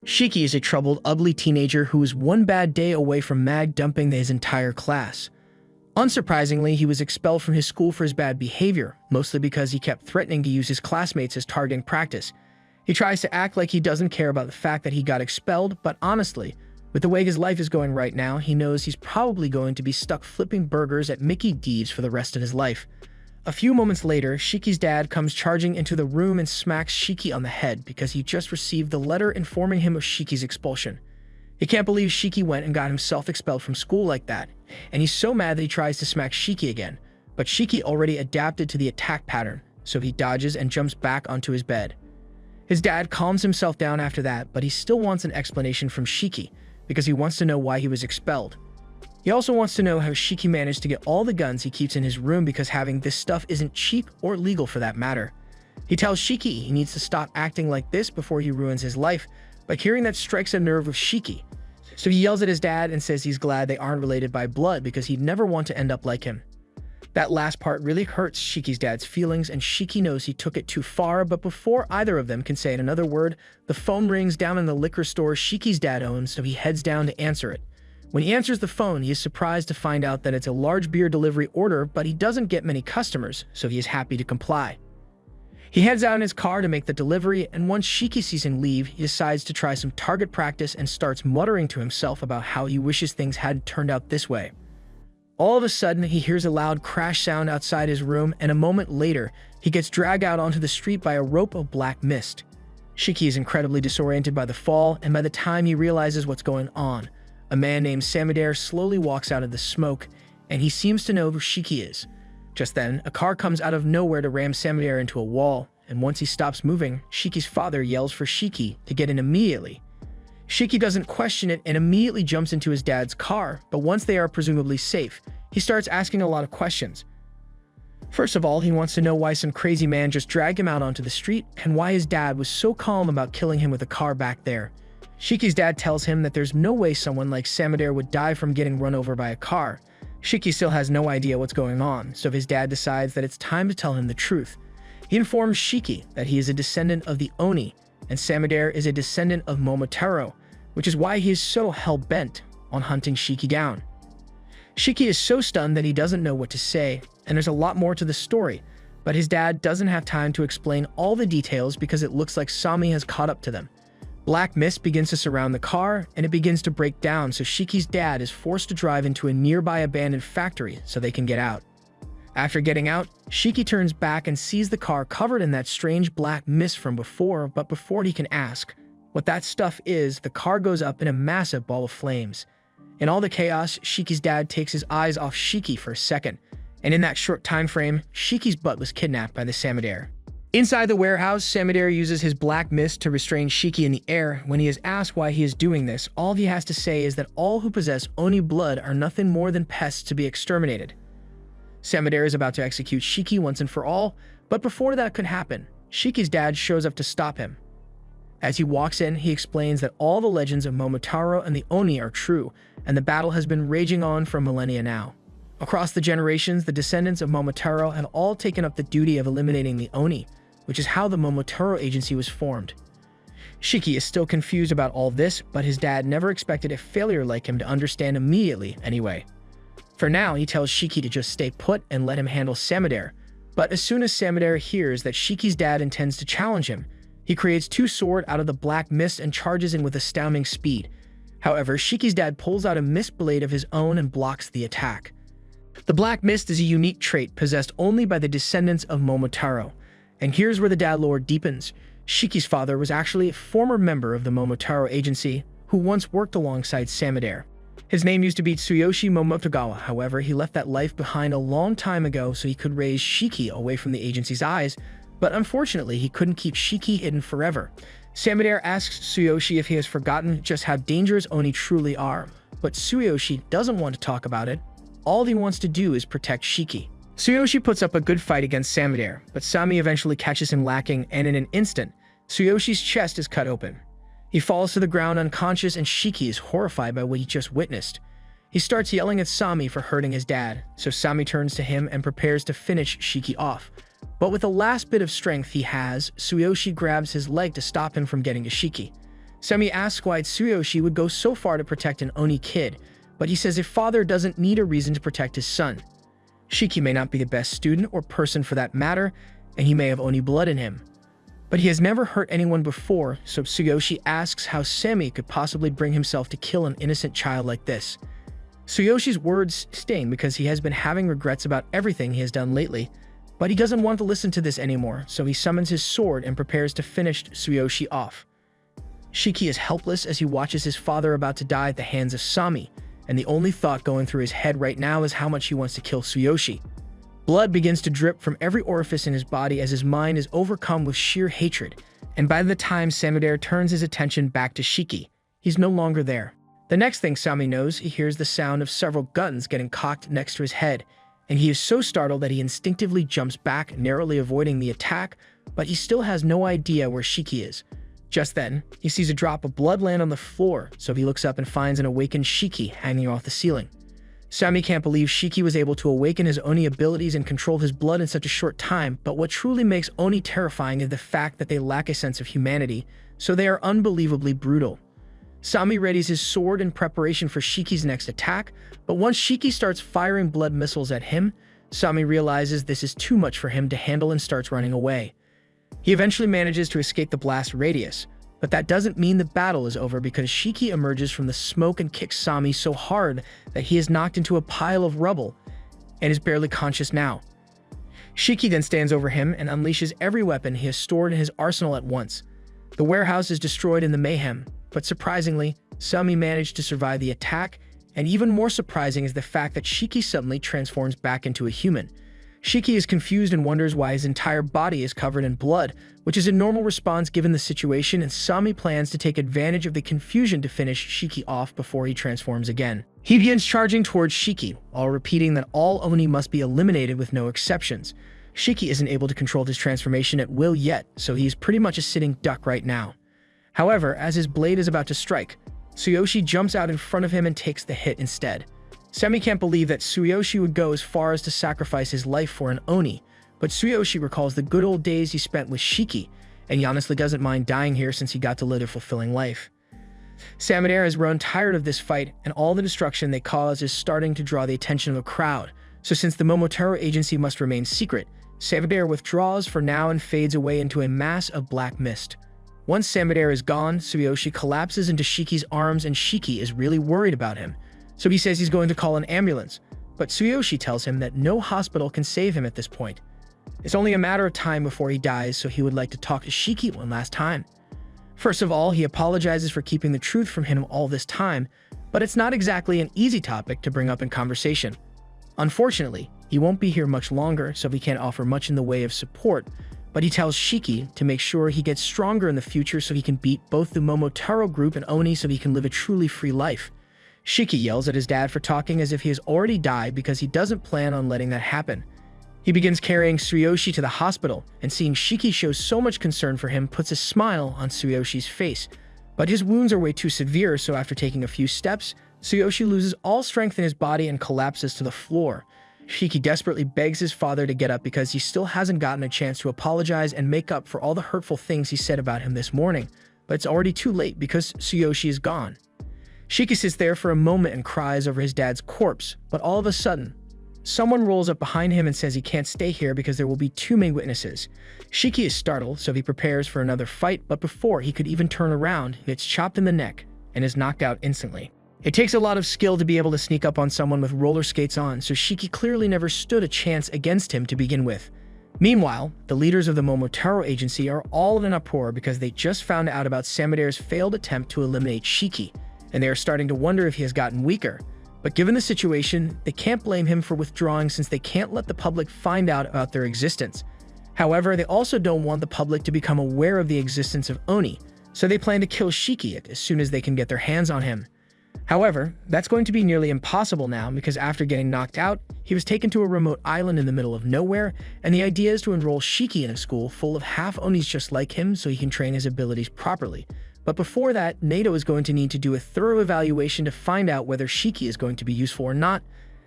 Shiki is a troubled, ugly teenager who is one bad day away from mag dumping his entire class. Unsurprisingly, he was expelled from his school for his bad behavior, mostly because he kept threatening to use his classmates as targeting practice. He tries to act like he doesn't care about the fact that he got expelled, but honestly, with the way his life is going right now, he knows he's probably going to be stuck flipping burgers at Mickey D's for the rest of his life. A few moments later, Shiki's dad comes charging into the room and smacks Shiki on the head because he just received the letter informing him of Shiki's expulsion. He can't believe Shiki went and got himself expelled from school like that, and he's so mad that he tries to smack Shiki again, but Shiki already adapted to the attack pattern, so he dodges and jumps back onto his bed. His dad calms himself down after that, but he still wants an explanation from Shiki because he wants to know why he was expelled. He also wants to know how Shiki managed to get all the guns he keeps in his room because having this stuff isn't cheap or legal for that matter. He tells Shiki he needs to stop acting like this before he ruins his life, but hearing that strikes a nerve with Shiki. So he yells at his dad and says he's glad they aren't related by blood because he'd never want to end up like him. That last part really hurts Shiki's dad's feelings, and Shiki knows he took it too far, but before either of them can say another word, the phone rings down in the liquor store Shiki's dad owns, so he heads down to answer it. When he answers the phone, he is surprised to find out that it's a large beer delivery order, but he doesn't get many customers, so he is happy to comply. He heads out in his car to make the delivery, and once Shiki sees him leave, he decides to try some target practice and starts muttering to himself about how he wishes things hadn't turned out this way. All of a sudden, he hears a loud crash sound outside his room, and a moment later, he gets dragged out onto the street by a rope of black mist. Shiki is incredibly disoriented by the fall, and by the time he realizes what's going on, a man named Samidare slowly walks out of the smoke, and he seems to know who Shiki is. Just then, a car comes out of nowhere to ram Samidare into a wall, and once he stops moving, Shiki's father yells for Shiki to get in immediately. Shiki doesn't question it and immediately jumps into his dad's car, but once they are presumably safe, he starts asking a lot of questions. First of all, he wants to know why some crazy man just dragged him out onto the street and why his dad was so calm about killing him with a car back there. Shiki's dad tells him that there's no way someone like Samidare would die from getting run over by a car. Shiki still has no idea what's going on, so his dad decides that it's time to tell him the truth. He informs Shiki that he is a descendant of the Oni, and Samidare is a descendant of Momotaro, which is why he is so hell-bent on hunting Shiki down. Shiki is so stunned that he doesn't know what to say, and there's a lot more to the story, but his dad doesn't have time to explain all the details because it looks like Sami has caught up to them. Black mist begins to surround the car, and it begins to break down, so Shiki's dad is forced to drive into a nearby abandoned factory so they can get out. After getting out, Shiki turns back and sees the car covered in that strange black mist from before, but before he can ask what that stuff is, the car goes up in a massive ball of flames. In all the chaos, Shiki's dad takes his eyes off Shiki for a second, and in that short time frame, Shiki's butt was kidnapped by the Samidare. Inside the warehouse, Samidare uses his black mist to restrain Shiki in the air. When he is asked why he is doing this, all he has to say is that all who possess Oni blood are nothing more than pests to be exterminated. Samidare is about to execute Shiki once and for all, but before that could happen, Shiki's dad shows up to stop him. As he walks in, he explains that all the legends of Momotaro and the Oni are true, and the battle has been raging on for millennia now. Across the generations, the descendants of Momotaro have all taken up the duty of eliminating the Oni, which is how the Momotaro Agency was formed. Shiki is still confused about all this, but his dad never expected a failure like him to understand immediately anyway. For now, he tells Shiki to just stay put and let him handle Samidare, but as soon as Samidare hears that Shiki's dad intends to challenge him, he creates two swords out of the black mist and charges in with astounding speed. However, Shiki's dad pulls out a mist blade of his own and blocks the attack. The black mist is a unique trait possessed only by the descendants of Momotaro. And here's where the dad lore deepens. Shiki's father was actually a former member of the Momotaro Agency who once worked alongside Samidare. His name used to be Tsuyoshi Momotogawa, however, he left that life behind a long time ago so he could raise Shiki away from the agency's eyes, but unfortunately he couldn't keep Shiki hidden forever. Samidare asks Tsuyoshi if he has forgotten just how dangerous Oni truly are, but Tsuyoshi doesn't want to talk about it. All he wants to do is protect Shiki. Tsuyoshi puts up a good fight against Samidare, but Sami eventually catches him lacking, and in an instant, Tsuyoshi's chest is cut open. He falls to the ground unconscious, and Shiki is horrified by what he just witnessed. He starts yelling at Sami for hurting his dad, so Sami turns to him and prepares to finish Shiki off. But with the last bit of strength he has, Tsuyoshi grabs his leg to stop him from getting to Shiki. Semi asks why Tsuyoshi would go so far to protect an Oni kid, but he says a father doesn't need a reason to protect his son. Shiki may not be the best student or person for that matter, and he may have Oni blood in him. But he has never hurt anyone before, so Tsuyoshi asks how Semi could possibly bring himself to kill an innocent child like this. Tsuyoshi's words sting because he has been having regrets about everything he has done lately, but he doesn't want to listen to this anymore, so he summons his sword and prepares to finish Tsuyoshi off. Shiki is helpless as he watches his father about to die at the hands of Sami, and the only thought going through his head right now is how much he wants to kill Tsuyoshi. Blood begins to drip from every orifice in his body as his mind is overcome with sheer hatred, and by the time Samudera turns his attention back to Shiki, he's no longer there. The next thing Sami knows, he hears the sound of several guns getting cocked next to his head, and he is so startled that he instinctively jumps back, narrowly avoiding the attack, but he still has no idea where Shiki is. Just then, he sees a drop of blood land on the floor, so he looks up and finds an awakened Shiki hanging off the ceiling. Sami can't believe Shiki was able to awaken his Oni abilities and control his blood in such a short time, but what truly makes Oni terrifying is the fact that they lack a sense of humanity, so they are unbelievably brutal. Sami readies his sword in preparation for Shiki's next attack, but once Shiki starts firing blood missiles at him, Sami realizes this is too much for him to handle and starts running away. He eventually manages to escape the blast radius, but that doesn't mean the battle is over because Shiki emerges from the smoke and kicks Sami so hard that he is knocked into a pile of rubble and is barely conscious now. Shiki then stands over him and unleashes every weapon he has stored in his arsenal at once. The warehouse is destroyed in the mayhem, but surprisingly, Sami managed to survive the attack, and even more surprising is the fact that Shiki suddenly transforms back into a human. Shiki is confused and wonders why his entire body is covered in blood, which is a normal response given the situation, and Sami plans to take advantage of the confusion to finish Shiki off before he transforms again. He begins charging towards Shiki, while repeating that all Oni must be eliminated with no exceptions. Shiki isn't able to control his transformation at will yet, so he's pretty much a sitting duck right now. However, as his blade is about to strike, Tsuyoshi jumps out in front of him and takes the hit instead. Semi can't believe that Tsuyoshi would go as far as to sacrifice his life for an Oni, but Tsuyoshi recalls the good old days he spent with Shiki, and he honestly doesn't mind dying here since he got to live a fulfilling life. Samudera has grown tired of this fight, and all the destruction they cause is starting to draw the attention of the crowd, so since the Momotaro agency must remain secret, Samudera withdraws for now and fades away into a mass of black mist. Once Samudera is gone, Tsuyoshi collapses into Shiki's arms and Shiki is really worried about him, so he says he's going to call an ambulance, but Tsuyoshi tells him that no hospital can save him at this point. It's only a matter of time before he dies, so he would like to talk to Shiki one last time. First of all, he apologizes for keeping the truth from him all this time, but it's not exactly an easy topic to bring up in conversation. Unfortunately, he won't be here much longer, so he can't offer much in the way of support, but he tells Shiki to make sure he gets stronger in the future so he can beat both the Momotaro group and Oni so he can live a truly free life. Shiki yells at his dad for talking as if he has already died because he doesn't plan on letting that happen. He begins carrying Tsuyoshi to the hospital, and seeing Shiki show so much concern for him puts a smile on Tsuyoshi's face. But his wounds are way too severe, so after taking a few steps, Tsuyoshi loses all strength in his body and collapses to the floor. Shiki desperately begs his father to get up because he still hasn't gotten a chance to apologize and make up for all the hurtful things he said about him this morning, but it's already too late because Tsuyoshi is gone. Shiki sits there for a moment and cries over his dad's corpse, but all of a sudden, someone rolls up behind him and says he can't stay here because there will be too many witnesses. Shiki is startled, so he prepares for another fight, but before he could even turn around, he gets chopped in the neck and is knocked out instantly. It takes a lot of skill to be able to sneak up on someone with roller skates on, so Shiki clearly never stood a chance against him to begin with. Meanwhile, the leaders of the Momotaro agency are all in an uproar because they just found out about Samudera's failed attempt to eliminate Shiki, and they are starting to wonder if he has gotten weaker. But given the situation, they can't blame him for withdrawing since they can't let the public find out about their existence. However, they also don't want the public to become aware of the existence of Oni, so they plan to kill Shiki as soon as they can get their hands on him. However, that's going to be nearly impossible now because after getting knocked out, he was taken to a remote island in the middle of nowhere, and the idea is to enroll Shiki in a school full of half-Onis just like him so he can train his abilities properly. But before that, NATO is going to need to do a thorough evaluation to find out whether Shiki is going to be useful or not,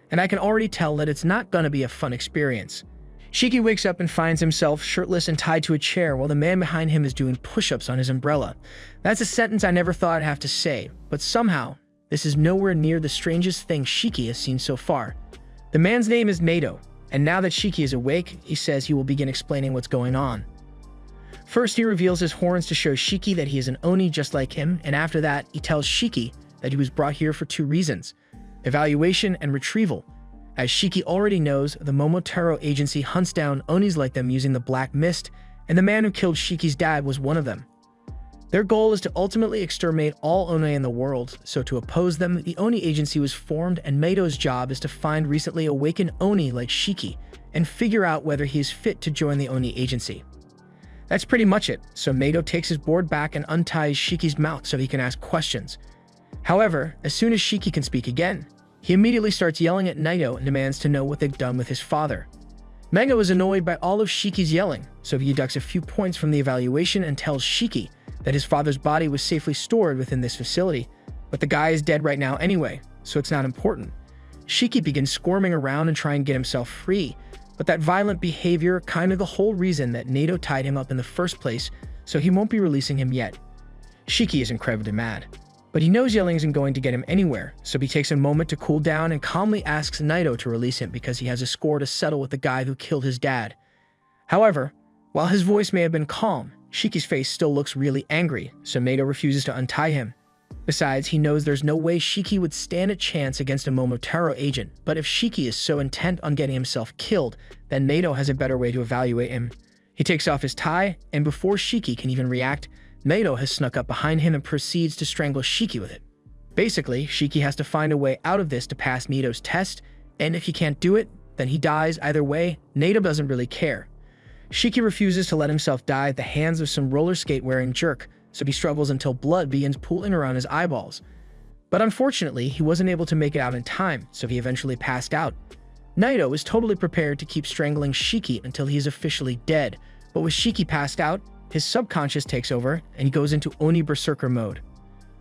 and I can already tell that it's not going to be a fun experience. Shiki wakes up and finds himself shirtless and tied to a chair while the man behind him is doing push-ups on his umbrella. That's a sentence I never thought I'd have to say, but somehow, this is nowhere near the strangest thing Shiki has seen so far. The man's name is Nato, and now that Shiki is awake, he says he will begin explaining what's going on. First, he reveals his horns to show Shiki that he is an Oni just like him, and after that, he tells Shiki that he was brought here for 2 reasons: evaluation and retrieval. As Shiki already knows, the Momotaro agency hunts down Onis like them using the Black Mist, and the man who killed Shiki's dad was one of them. Their goal is to ultimately exterminate all Oni in the world, so to oppose them, the Oni agency was formed, and Mato's job is to find recently awakened Oni like Shiki and figure out whether he is fit to join the Oni agency. That's pretty much it, so Mato takes his board back and unties Shiki's mouth so he can ask questions. However, as soon as Shiki can speak again, he immediately starts yelling at Naito and demands to know what they've done with his father. Mego is annoyed by all of Shiki's yelling, so he deducts a few points from the evaluation and tells Shiki that his father's body was safely stored within this facility, but the guy is dead right now anyway, so it's not important. Shiki begins squirming around and trying to get himself free, but that violent behavior kind of the whole reason that Naito tied him up in the first place, so he won't be releasing him yet. Shiki is incredibly mad, but he knows yelling isn't going to get him anywhere, so he takes a moment to cool down and calmly asks Naito to release him because he has a score to settle with the guy who killed his dad. However, while his voice may have been calm, Shiki's face still looks really angry, so Naito refuses to untie him. Besides, he knows there's no way Shiki would stand a chance against a Momotaro agent, but if Shiki is so intent on getting himself killed, then Naito has a better way to evaluate him. He takes off his tie, and before Shiki can even react, Naito has snuck up behind him and proceeds to strangle Shiki with it. Basically, Shiki has to find a way out of this to pass Naito's test, and if he can't do it, then he dies either way. Naito doesn't really care. Shiki refuses to let himself die at the hands of some roller skate-wearing jerk, so he struggles until blood begins pooling around his eyeballs. But unfortunately, he wasn't able to make it out in time, so he eventually passed out. Naito is totally prepared to keep strangling Shiki until he is officially dead, but with Shiki passed out, his subconscious takes over and he goes into Oni Berserker mode.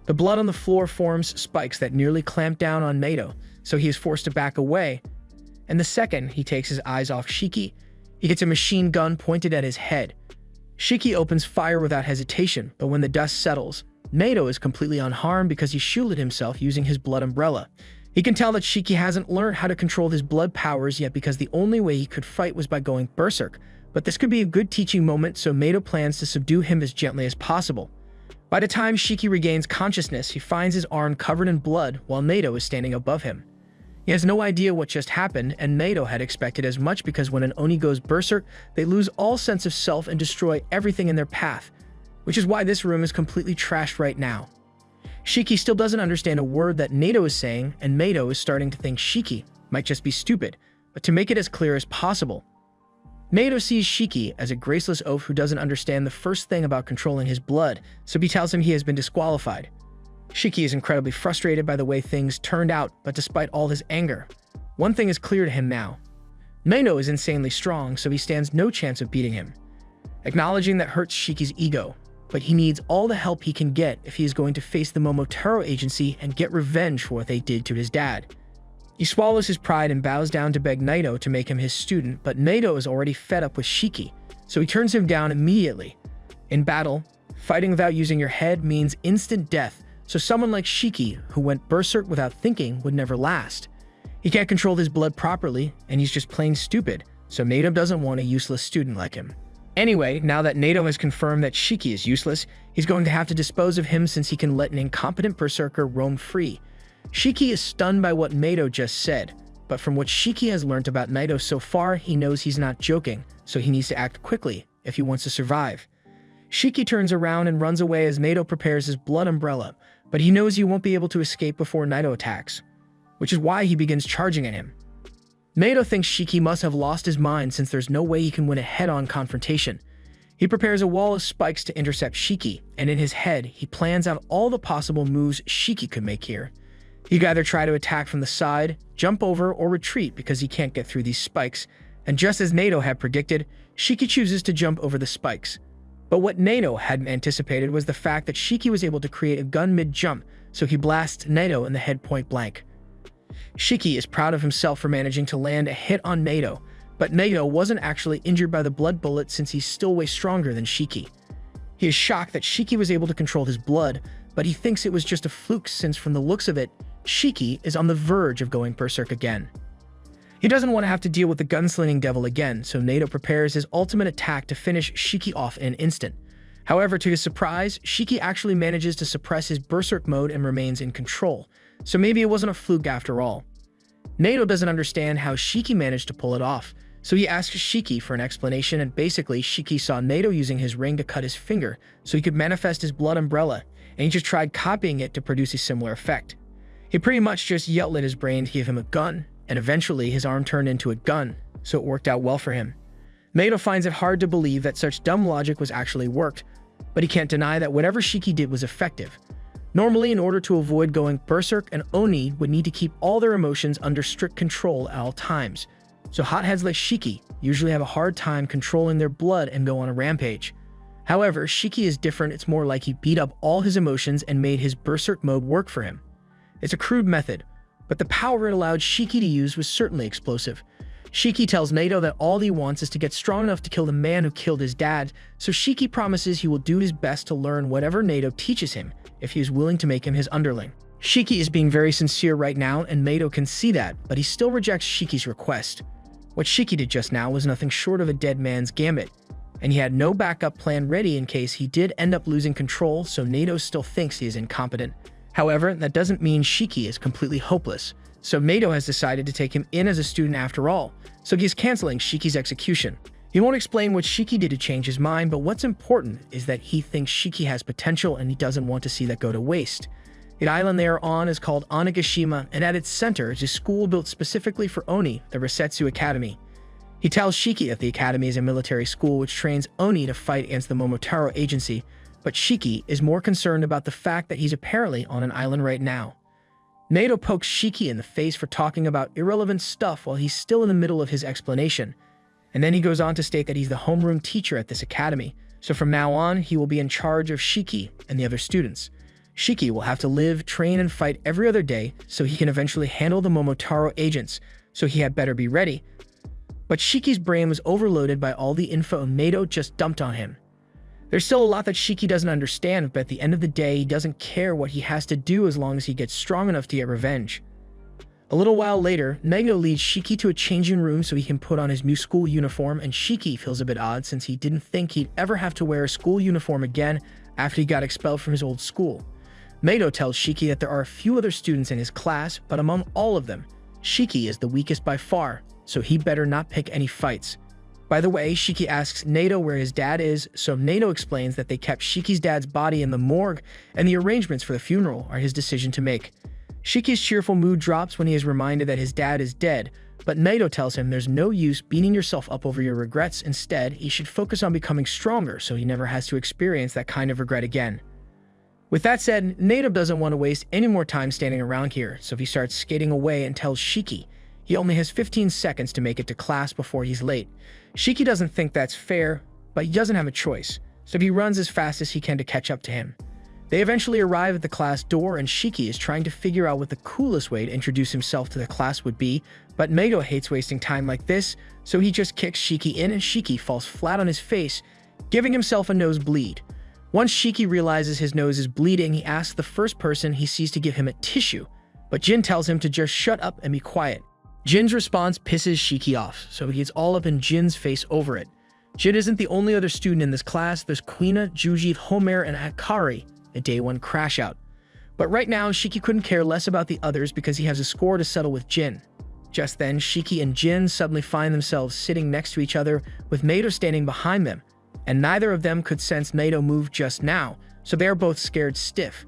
The blood on the floor forms spikes that nearly clamp down on Naito, so he is forced to back away, and the second he takes his eyes off Shiki, he gets a machine gun pointed at his head. Shiki opens fire without hesitation, but when the dust settles, Naito is completely unharmed because he shielded himself using his blood umbrella. He can tell that Shiki hasn't learned how to control his blood powers yet because the only way he could fight was by going berserk, but this could be a good teaching moment, so Naito plans to subdue him as gently as possible. By the time Shiki regains consciousness, he finds his arm covered in blood while Naito is standing above him. He has no idea what just happened, and Naito had expected as much because when an Oni goes berserk, they lose all sense of self and destroy everything in their path, which is why this room is completely trashed right now. Shiki still doesn't understand a word that Naito is saying, and Naito is starting to think Shiki might just be stupid, but to make it as clear as possible, Naito sees Shiki as a graceless oaf who doesn't understand the first thing about controlling his blood, so he tells him he has been disqualified. Shiki is incredibly frustrated by the way things turned out, but despite all his anger, one thing is clear to him now. Naito is insanely strong, so he stands no chance of beating him. Acknowledging that hurts Shiki's ego, but he needs all the help he can get if he is going to face the Momotaro agency and get revenge for what they did to his dad. He swallows his pride and bows down to beg Naito to make him his student, but Naito is already fed up with Shiki, so he turns him down immediately. In battle, fighting without using your head means instant death, so someone like Shiki, who went berserk without thinking, would never last. He can't control his blood properly, and he's just plain stupid, so Naito doesn't want a useless student like him. Anyway, now that Naito has confirmed that Shiki is useless, he's going to have to dispose of him since he can let an incompetent berserker roam free. Shiki is stunned by what Naito just said, but from what Shiki has learned about Naito so far, he knows he's not joking, so he needs to act quickly if he wants to survive. Shiki turns around and runs away as Naito prepares his blood umbrella, but he knows he won't be able to escape before Naito attacks, which is why he begins charging at him. Naito thinks Shiki must have lost his mind since there's no way he can win a head-on confrontation. He prepares a wall of spikes to intercept Shiki, and in his head, he plans out all the possible moves Shiki could make here. He could either try to attack from the side, jump over, or retreat because he can't get through these spikes, and just as Naito had predicted, Shiki chooses to jump over the spikes. But what Naito hadn't anticipated was the fact that Shiki was able to create a gun mid-jump, so he blasts Naito in the head point blank. Shiki is proud of himself for managing to land a hit on Naito, But Nato wasn't actually injured by the blood bullet since he's still way stronger than Shiki. He is shocked that Shiki was able to control his blood, but he thinks it was just a fluke since from the looks of it, Shiki is on the verge of going berserk again. He doesn't want to have to deal with the gunslinging devil again, so Nato prepares his ultimate attack to finish Shiki off in an instant. However, to his surprise, Shiki actually manages to suppress his berserk mode and remains in control, so maybe it wasn't a fluke after all. Nato doesn't understand how Shiki managed to pull it off, so he asks Shiki for an explanation, and basically Shiki saw Nato using his ring to cut his finger so he could manifest his blood umbrella, and he just tried copying it to produce a similar effect. He pretty much just yelled at his brain to give him a gun, and eventually his arm turned into a gun, so it worked out well for him. Nato finds it hard to believe that such dumb logic was actually worked, but he can't deny that whatever Shiki did was effective. Normally, in order to avoid going berserk, an Oni would need to keep all their emotions under strict control at all times, so hotheads like Shiki usually have a hard time controlling their blood and go on a rampage. However, Shiki is different. It's more like he beat up all his emotions and made his berserk mode work for him. It's a crude method, but the power it allowed Shiki to use was certainly explosive. Shiki tells Nato that all he wants is to get strong enough to kill the man who killed his dad, so Shiki promises he will do his best to learn whatever Nato teaches him if he is willing to make him his underling. Shiki is being very sincere right now, and Nato can see that, but he still rejects Shiki's request. What Shiki did just now was nothing short of a dead man's gambit, and he had no backup plan ready in case he did end up losing control, so Nato still thinks he is incompetent. However, that doesn't mean Shiki is completely hopeless, so Nato has decided to take him in as a student after all, so he's canceling Shiki's execution. He won't explain what Shiki did to change his mind, but what's important is that he thinks Shiki has potential and he doesn't want to see that go to waste. The island they are on is called Onigashima, and at its center is a school built specifically for Oni, the Resetsu Academy. He tells Shiki that the academy is a military school which trains Oni to fight against the Momotaro Agency, but Shiki is more concerned about the fact that he's apparently on an island right now. Nato pokes Shiki in the face for talking about irrelevant stuff while he's still in the middle of his explanation, and then he goes on to state that he's the homeroom teacher at this academy, so from now on he will be in charge of Shiki and the other students. Shiki will have to live, train, and fight every other day so he can eventually handle the Momotaro agents, so he had better be ready. But Shiki's brain was overloaded by all the info Nato just dumped on him. There's still a lot that Shiki doesn't understand, but at the end of the day, he doesn't care what he has to do as long as he gets strong enough to get revenge. A little while later, Nato leads Shiki to a changing room so he can put on his new school uniform, and Shiki feels a bit odd since he didn't think he'd ever have to wear a school uniform again after he got expelled from his old school. Nato tells Shiki that there are a few other students in his class, but among all of them, Shiki is the weakest by far, so he better not pick any fights. By the way, Shiki asks Nato where his dad is, so Nato explains that they kept Shiki's dad's body in the morgue, and the arrangements for the funeral are his decision to make. Shiki's cheerful mood drops when he is reminded that his dad is dead, but Nato tells him there's no use beating yourself up over your regrets. Instead, he should focus on becoming stronger so he never has to experience that kind of regret again. With that said, Nato doesn't want to waste any more time standing around here, so he starts skating away and tells Shiki he only has 15 seconds to make it to class before he's late. Shiki doesn't think that's fair, but he doesn't have a choice, so he runs as fast as he can to catch up to him. They eventually arrive at the class door, and Shiki is trying to figure out what the coolest way to introduce himself to the class would be, but Nato hates wasting time like this, so he just kicks Shiki in and Shiki falls flat on his face, giving himself a nosebleed. Once Shiki realizes his nose is bleeding, he asks the first person he sees to give him a tissue, but Jin tells him to just shut up and be quiet. Jin's response pisses Shiki off, so he gets all up in Jin's face over it. Jin isn't the only other student in this class. There's Kuina, Juji, Homer, and Akari, a day one crash out. But right now, Shiki couldn't care less about the others because he has a score to settle with Jin. Just then, Shiki and Jin suddenly find themselves sitting next to each other with Nato standing behind them, and neither of them could sense Nato move just now, so they are both scared stiff.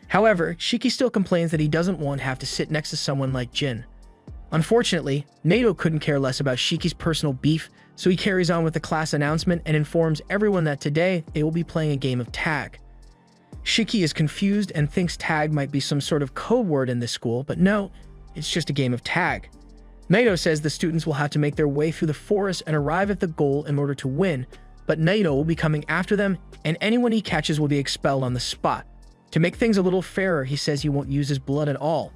However, Shiki still complains that he doesn't want to have to sit next to someone like Jin. Unfortunately, Nato couldn't care less about Shiki's personal beef, so he carries on with the class announcement and informs everyone that today they will be playing a game of tag. Shiki is confused and thinks tag might be some sort of code word in this school, but no, it's just a game of tag. Nato says the students will have to make their way through the forest and arrive at the goal in order to win, but Nato will be coming after them, and anyone he catches will be expelled on the spot. To make things a little fairer, he says he won't use his blood at all,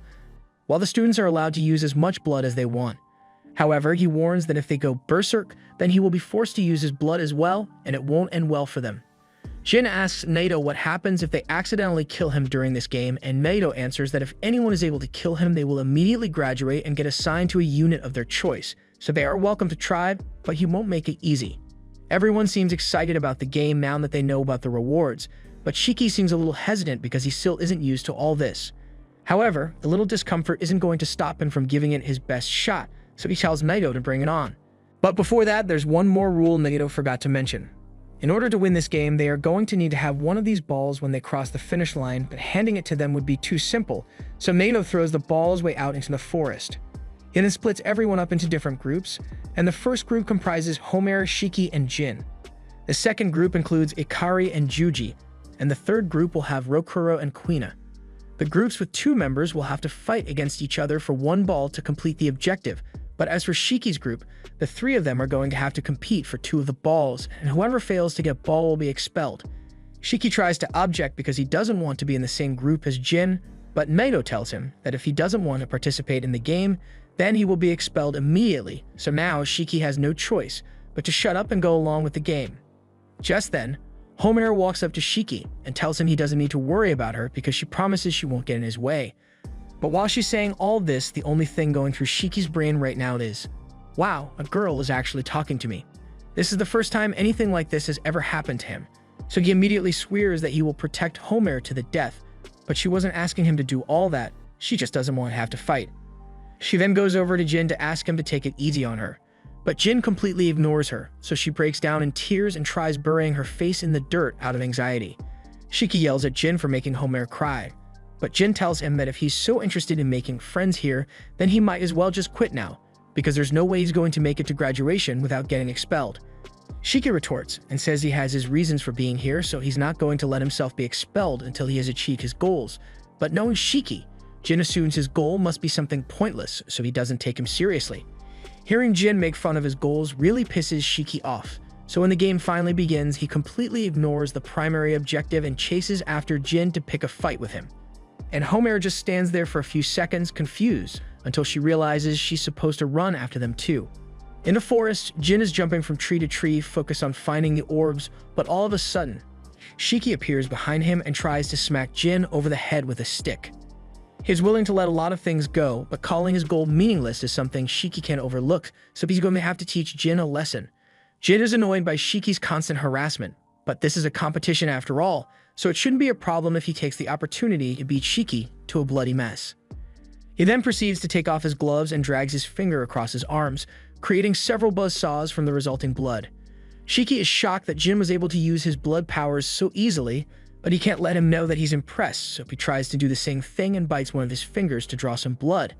while the students are allowed to use as much blood as they want. However, he warns that if they go berserk, then he will be forced to use his blood as well, and it won't end well for them. Jin asks Naito what happens if they accidentally kill him during this game, and Naito answers that if anyone is able to kill him, they will immediately graduate and get assigned to a unit of their choice, so they are welcome to try, but he won't make it easy. Everyone seems excited about the game now that they know about the rewards, but Shiki seems a little hesitant because he still isn't used to all this. However, a little discomfort isn't going to stop him from giving it his best shot, so he tells Naito to bring it on. But before that, there's one more rule Naito forgot to mention. In order to win this game, they are going to need to have one of these balls when they cross the finish line, but handing it to them would be too simple, so Naito throws the ball's way out into the forest. He then splits everyone up into different groups, and the first group comprises Homer, Shiki, and Jin. The second group includes Ikari and Juji, and the third group will have Rokuro and Kuina. The groups with 2 members will have to fight against each other for one ball to complete the objective, but as for Shiki's group, the 3 of them are going to have to compete for 2 of the balls, and whoever fails to get ball will be expelled. Shiki tries to object because he doesn't want to be in the same group as Jin, but Naito tells him that if he doesn't want to participate in the game, then he will be expelled immediately, so now Shiki has no choice but to shut up and go along with the game. Just then, Homer walks up to Shiki and tells him he doesn't need to worry about her because she promises she won't get in his way. But while she's saying all this, the only thing going through Shiki's brain right now is, wow, a girl is actually talking to me. This is the first time anything like this has ever happened to him. So he immediately swears that he will protect Homer to the death, but she wasn't asking him to do all that, she just doesn't want to have to fight. She then goes over to Jin to ask him to take it easy on her, but Jin completely ignores her, so she breaks down in tears and tries burying her face in the dirt out of anxiety. Shiki yells at Jin for making Homer cry, but Jin tells him that if he's so interested in making friends here, then he might as well just quit now, because there's no way he's going to make it to graduation without getting expelled. Shiki retorts and says he has his reasons for being here, so he's not going to let himself be expelled until he has achieved his goals. But knowing Shiki, Jin assumes his goal must be something pointless, so he doesn't take him seriously. Hearing Jin make fun of his goals really pisses Shiki off, so when the game finally begins, he completely ignores the primary objective and chases after Jin to pick a fight with him. And Homer just stands there for a few seconds, confused, until she realizes she's supposed to run after them too. In the forest, Jin is jumping from tree to tree, focused on finding the orbs, but all of a sudden, Shiki appears behind him and tries to smack Jin over the head with a stick. He's willing to let a lot of things go, but calling his goal meaningless is something Shiki can't overlook, so he's going to have to teach Jin a lesson. Jin is annoyed by Shiki's constant harassment, but this is a competition after all, so it shouldn't be a problem if he takes the opportunity to beat Shiki to a bloody mess. He then proceeds to take off his gloves and drags his finger across his arms, creating several buzzsaws from the resulting blood. Shiki is shocked that Jin was able to use his blood powers so easily, but he can't let him know that he's impressed, so he tries to do the same thing and bites one of his fingers to draw some blood.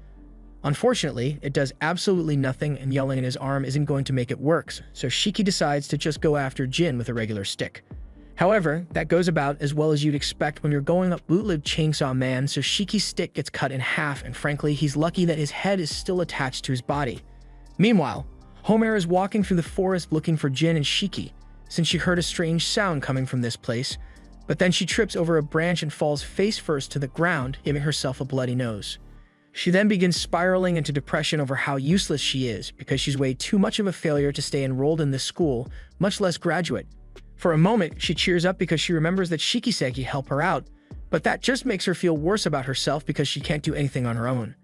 Unfortunately, it does absolutely nothing, and yelling in his arm isn't going to make it work, so Shiki decides to just go after Jin with a regular stick. However, that goes about as well as you'd expect when you're going up bootleg Chainsaw Man, so Shiki's stick gets cut in half, and frankly, he's lucky that his head is still attached to his body. Meanwhile, Homer is walking through the forest looking for Jin and Shiki, since she heard a strange sound coming from this place, but then she trips over a branch and falls face first to the ground, giving herself a bloody nose. She then begins spiraling into depression over how useless she is, because she's way too much of a failure to stay enrolled in this school, much less graduate. For a moment, she cheers up because she remembers that Shikiseki helped her out, but that just makes her feel worse about herself because she can't do anything on her own.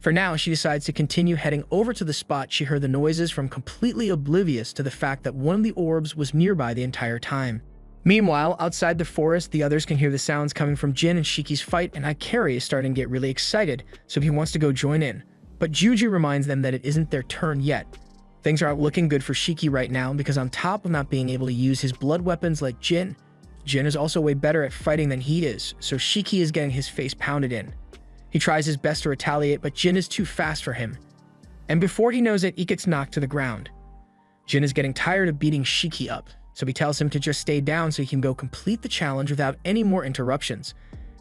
For now, she decides to continue heading over to the spot she heard the noises from, completely oblivious to the fact that one of the orbs was nearby the entire time. Meanwhile, outside the forest, the others can hear the sounds coming from Jin and Shiki's fight, and Ikari is starting to get really excited, so he wants to go join in. But Juji reminds them that it isn't their turn yet. Things aren't looking good for Shiki right now because on top of not being able to use his blood weapons like Jin is also way better at fighting than he is, so Shiki is getting his face pounded in. He tries his best to retaliate, but Jin is too fast for him. And before he knows it, he gets knocked to the ground. Jin is getting tired of beating Shiki up, so he tells him to just stay down so he can go complete the challenge without any more interruptions.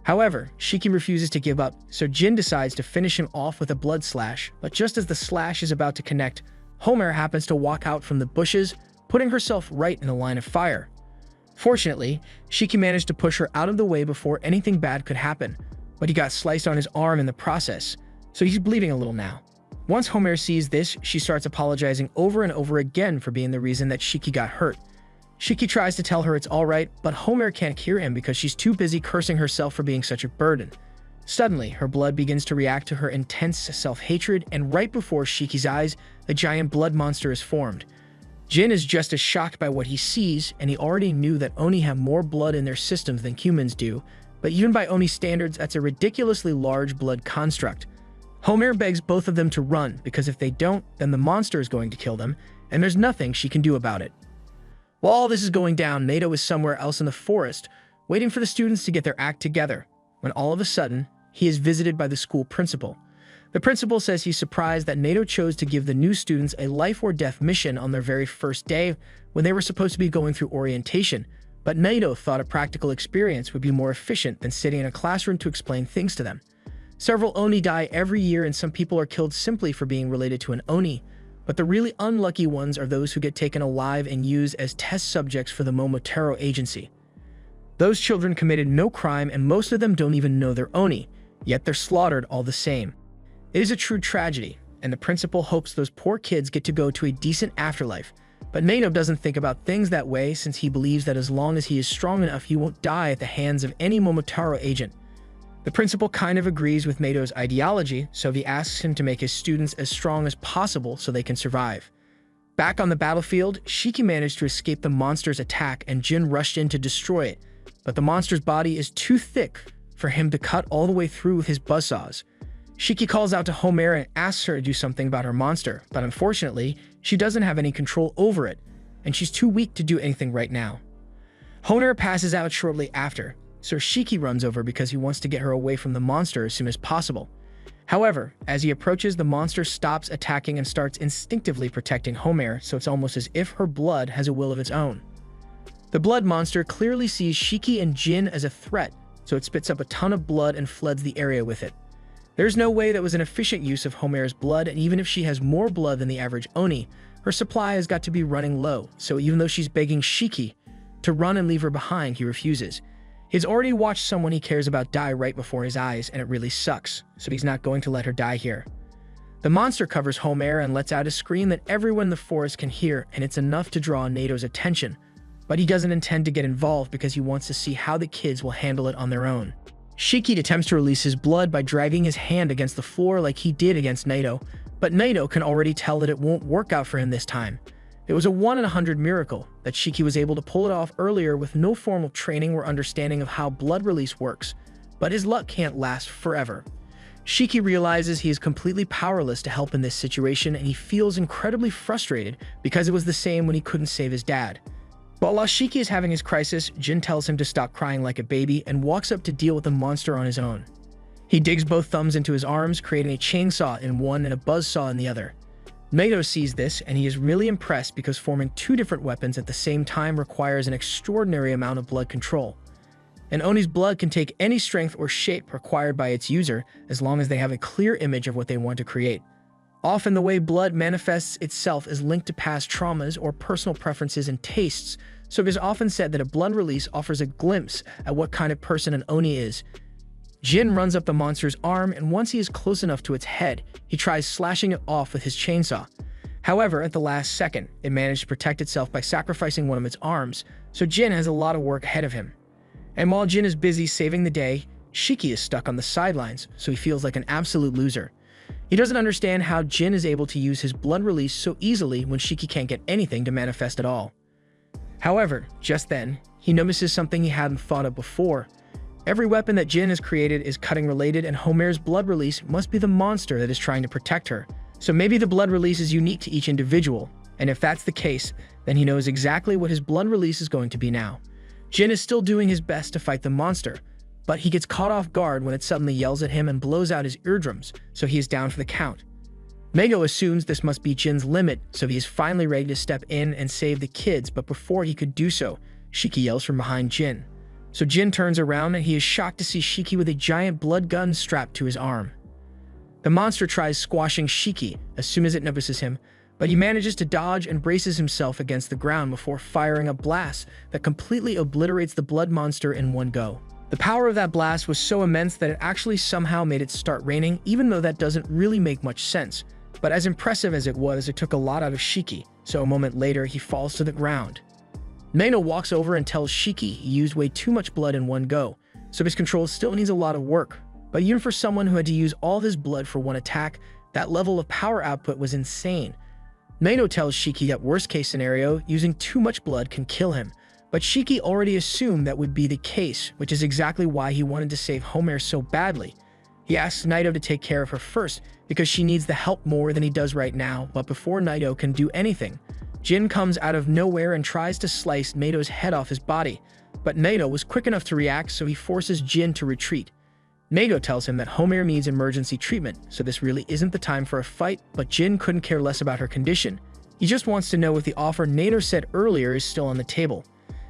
However, Shiki refuses to give up, so Jin decides to finish him off with a blood slash, but just as the slash is about to connect, Homer happens to walk out from the bushes, putting herself right in the line of fire. Fortunately, Shiki managed to push her out of the way before anything bad could happen, but he got sliced on his arm in the process, so he's bleeding a little now. Once Homer sees this, she starts apologizing over and over again for being the reason that Shiki got hurt. Shiki tries to tell her it's alright, but Homer can't hear him because she's too busy cursing herself for being such a burden. Suddenly, her blood begins to react to her intense self-hatred, and right before Shiki's eyes, a giant blood monster is formed. Jin is just as shocked by what he sees, and he already knew that Oni have more blood in their systems than humans do, but even by Oni standards, that's a ridiculously large blood construct. Homer begs both of them to run, because if they don't, then the monster is going to kill them, and there's nothing she can do about it. While all this is going down, Nato is somewhere else in the forest, waiting for the students to get their act together, when all of a sudden, he is visited by the school principal. The principal says he's surprised that Nato chose to give the new students a life-or-death mission on their very first day when they were supposed to be going through orientation, but Nato thought a practical experience would be more efficient than sitting in a classroom to explain things to them. Several Oni die every year, and some people are killed simply for being related to an Oni, but the really unlucky ones are those who get taken alive and used as test subjects for the Momotaro Agency. Those children committed no crime, and most of them don't even know they're Oni, yet they're slaughtered all the same. It is a true tragedy, and the principal hopes those poor kids get to go to a decent afterlife, but Nato doesn't think about things that way since he believes that as long as he is strong enough, he won't die at the hands of any Momotaro agent. The principal kind of agrees with Nato's ideology, so he asks him to make his students as strong as possible so they can survive. Back on the battlefield, Shiki managed to escape the monster's attack and Jin rushed in to destroy it, but the monster's body is too thick for him to cut all the way through with his buzzsaws. Shiki calls out to Homer and asks her to do something about her monster, but unfortunately, she doesn't have any control over it, and she's too weak to do anything right now. Homer passes out shortly after, so Shiki runs over because he wants to get her away from the monster as soon as possible. However, as he approaches, the monster stops attacking and starts instinctively protecting Homer, so it's almost as if her blood has a will of its own. The blood monster clearly sees Shiki and Jin as a threat, so it spits up a ton of blood and floods the area with it. There's no way that was an efficient use of Homer's blood, and even if she has more blood than the average Oni, her supply has got to be running low, so even though she's begging Shiki to run and leave her behind, he refuses. He's already watched someone he cares about die right before his eyes, and it really sucks, so he's not going to let her die here. The monster covers Homer and lets out a scream that everyone in the forest can hear, and it's enough to draw Nato's attention. But he doesn't intend to get involved because he wants to see how the kids will handle it on their own. Shiki attempts to release his blood by dragging his hand against the floor like he did against Nato, but Nato can already tell that it won't work out for him this time. It was a 1 in 100 miracle that Shiki was able to pull it off earlier with no formal training or understanding of how blood release works, but his luck can't last forever. Shiki realizes he is completely powerless to help in this situation, and he feels incredibly frustrated because it was the same when he couldn't save his dad. But while Shiki is having his crisis, Jin tells him to stop crying like a baby and walks up to deal with the monster on his own. He digs both thumbs into his arms, creating a chainsaw in one and a buzzsaw in the other. Nato sees this, and he is really impressed because forming 2 different weapons at the same time requires an extraordinary amount of blood control. And Oni's blood can take any strength or shape required by its user as long as they have a clear image of what they want to create. Often the way blood manifests itself is linked to past traumas or personal preferences and tastes, so it is often said that a blood release offers a glimpse at what kind of person an Oni is. Jin runs up the monster's arm, and once he is close enough to its head, he tries slashing it off with his chainsaw. However, at the last second, it managed to protect itself by sacrificing one of its arms, so Jin has a lot of work ahead of him. And while Jin is busy saving the day, Shiki is stuck on the sidelines, so he feels like an absolute loser. He doesn't understand how Jin is able to use his blood release so easily when Shiki can't get anything to manifest at all. However, just then, he notices something he hadn't thought of before. Every weapon that Jin has created is cutting related, and Homer's blood release must be the monster that is trying to protect her. So maybe the blood release is unique to each individual, and if that's the case, then he knows exactly what his blood release is going to be now. Jin is still doing his best to fight the monster, but he gets caught off guard when it suddenly yells at him and blows out his eardrums, so he is down for the count. Mego assumes this must be Jin's limit, so he is finally ready to step in and save the kids, but before he could do so, Shiki yells from behind Jin. So Jin turns around and he is shocked to see Shiki with a giant blood gun strapped to his arm. The monster tries squashing Shiki as soon as it notices him, but he manages to dodge and braces himself against the ground before firing a blast that completely obliterates the blood monster in one go. The power of that blast was so immense that it actually somehow made it start raining, even though that doesn't really make much sense, But as impressive as it took a lot out of Shiki, so a moment later he falls to the ground. Naito walks over and tells Shiki he used way too much blood in one go, so his control still needs a lot of work. But even for someone who had to use all his blood for one attack, that level of power output was insane. Naito tells Shiki that worst case scenario, using too much blood can kill him, but Shiki already assumed that would be the case, which is exactly why he wanted to save Homer so badly. He asks Naito to take care of her first, because she needs the help more than he does right now, but before Naito can do anything, Jin comes out of nowhere and tries to slice Naito's head off his body, but Naito was quick enough to react, so he forces Jin to retreat. Naito tells him that Homer needs emergency treatment, so this really isn't the time for a fight, but Jin couldn't care less about her condition. He just wants to know if the offer Naito said earlier is still on the table.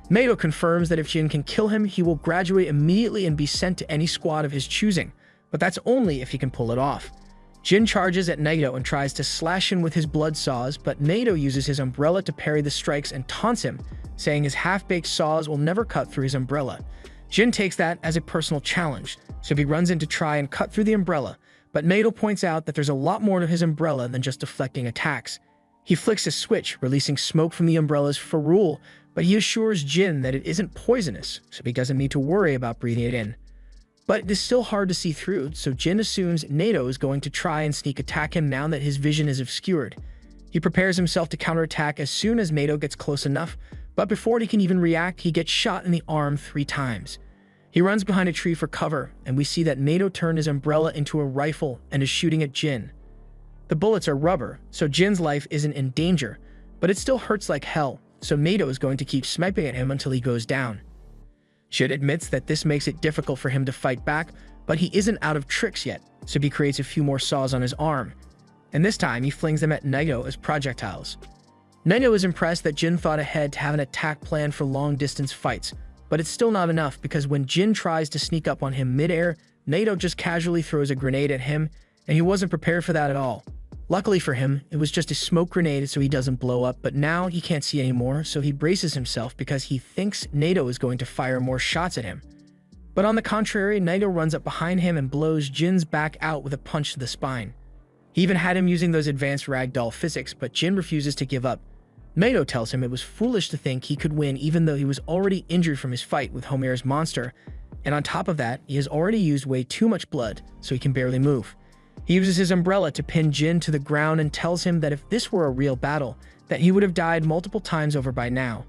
Naito confirms that if Jin can kill him, he will graduate immediately and be sent to any squad of his choosing, but that's only if he can pull it off. Jin charges at Naito and tries to slash him with his blood saws, but Naito uses his umbrella to parry the strikes and taunts him, saying his half-baked saws will never cut through his umbrella. Jin takes that as a personal challenge, so he runs in to try and cut through the umbrella, but Naito points out that there's a lot more to his umbrella than just deflecting attacks. He flicks a switch, releasing smoke from the umbrella's ferrule, but he assures Jin that it isn't poisonous, so he doesn't need to worry about breathing it in. But it is still hard to see through, so Jin assumes Naito is going to try and sneak attack him now that his vision is obscured. He prepares himself to counterattack as soon as Naito gets close enough, but before he can even react, he gets shot in the arm 3 times. He runs behind a tree for cover, and we see that Naito turned his umbrella into a rifle and is shooting at Jin. The bullets are rubber, so Jin's life isn't in danger, but it still hurts like hell, so Naito is going to keep sniping at him until he goes down. Jin admits that this makes it difficult for him to fight back, but he isn't out of tricks yet, so he creates a few more saws on his arm, and this time he flings them at Naito as projectiles. Naito is impressed that Jin thought ahead to have an attack plan for long-distance fights, but it's still not enough because when Jin tries to sneak up on him mid-air, Naito just casually throws a grenade at him, and he wasn't prepared for that at all. Luckily for him, it was just a smoke grenade so he doesn't blow up, but now he can't see anymore, so he braces himself because he thinks Naito is going to fire more shots at him. But on the contrary, Naito runs up behind him and blows Jin's back out with a punch to the spine. He even had him using those advanced ragdoll physics, but Jin refuses to give up. Naito tells him it was foolish to think he could win even though he was already injured from his fight with Homer's monster, and on top of that, he has already used way too much blood, so he can barely move. He uses his umbrella to pin Jin to the ground and tells him that if this were a real battle, that he would have died multiple times over by now.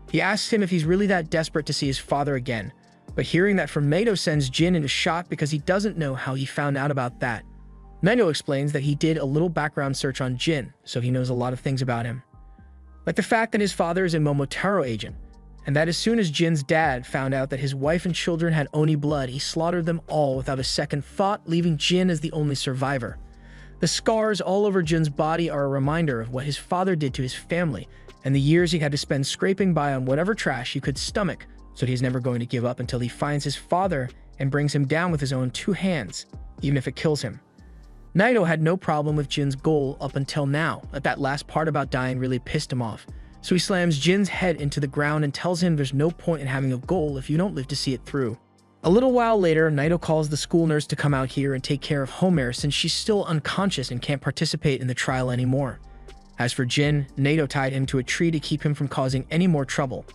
He asks him if he's really that desperate to see his father again, but hearing that from Naito sends Jin into shock because he doesn't know how he found out about that. Naito explains that he did a little background search on Jin, so he knows a lot of things about him. Like the fact that his father is a Momotaro agent, and that as soon as Jin's dad found out that his wife and children had Oni blood, he slaughtered them all without a second thought, leaving Jin as the only survivor. The scars all over Jin's body are a reminder of what his father did to his family, and the years he had to spend scraping by on whatever trash he could stomach, so he's never going to give up until he finds his father and brings him down with his own 2 hands, even if it kills him. Naito had no problem with Jin's goal up until now, but that last part about dying really pissed him off. So he slams Jin's head into the ground and tells him there's no point in having a goal if you don't live to see it through. A little while later, Naito calls the school nurse to come out here and take care of Homer since she's still unconscious and can't participate in the trial anymore. As for Jin, Naito tied him to a tree to keep him from causing any more trouble.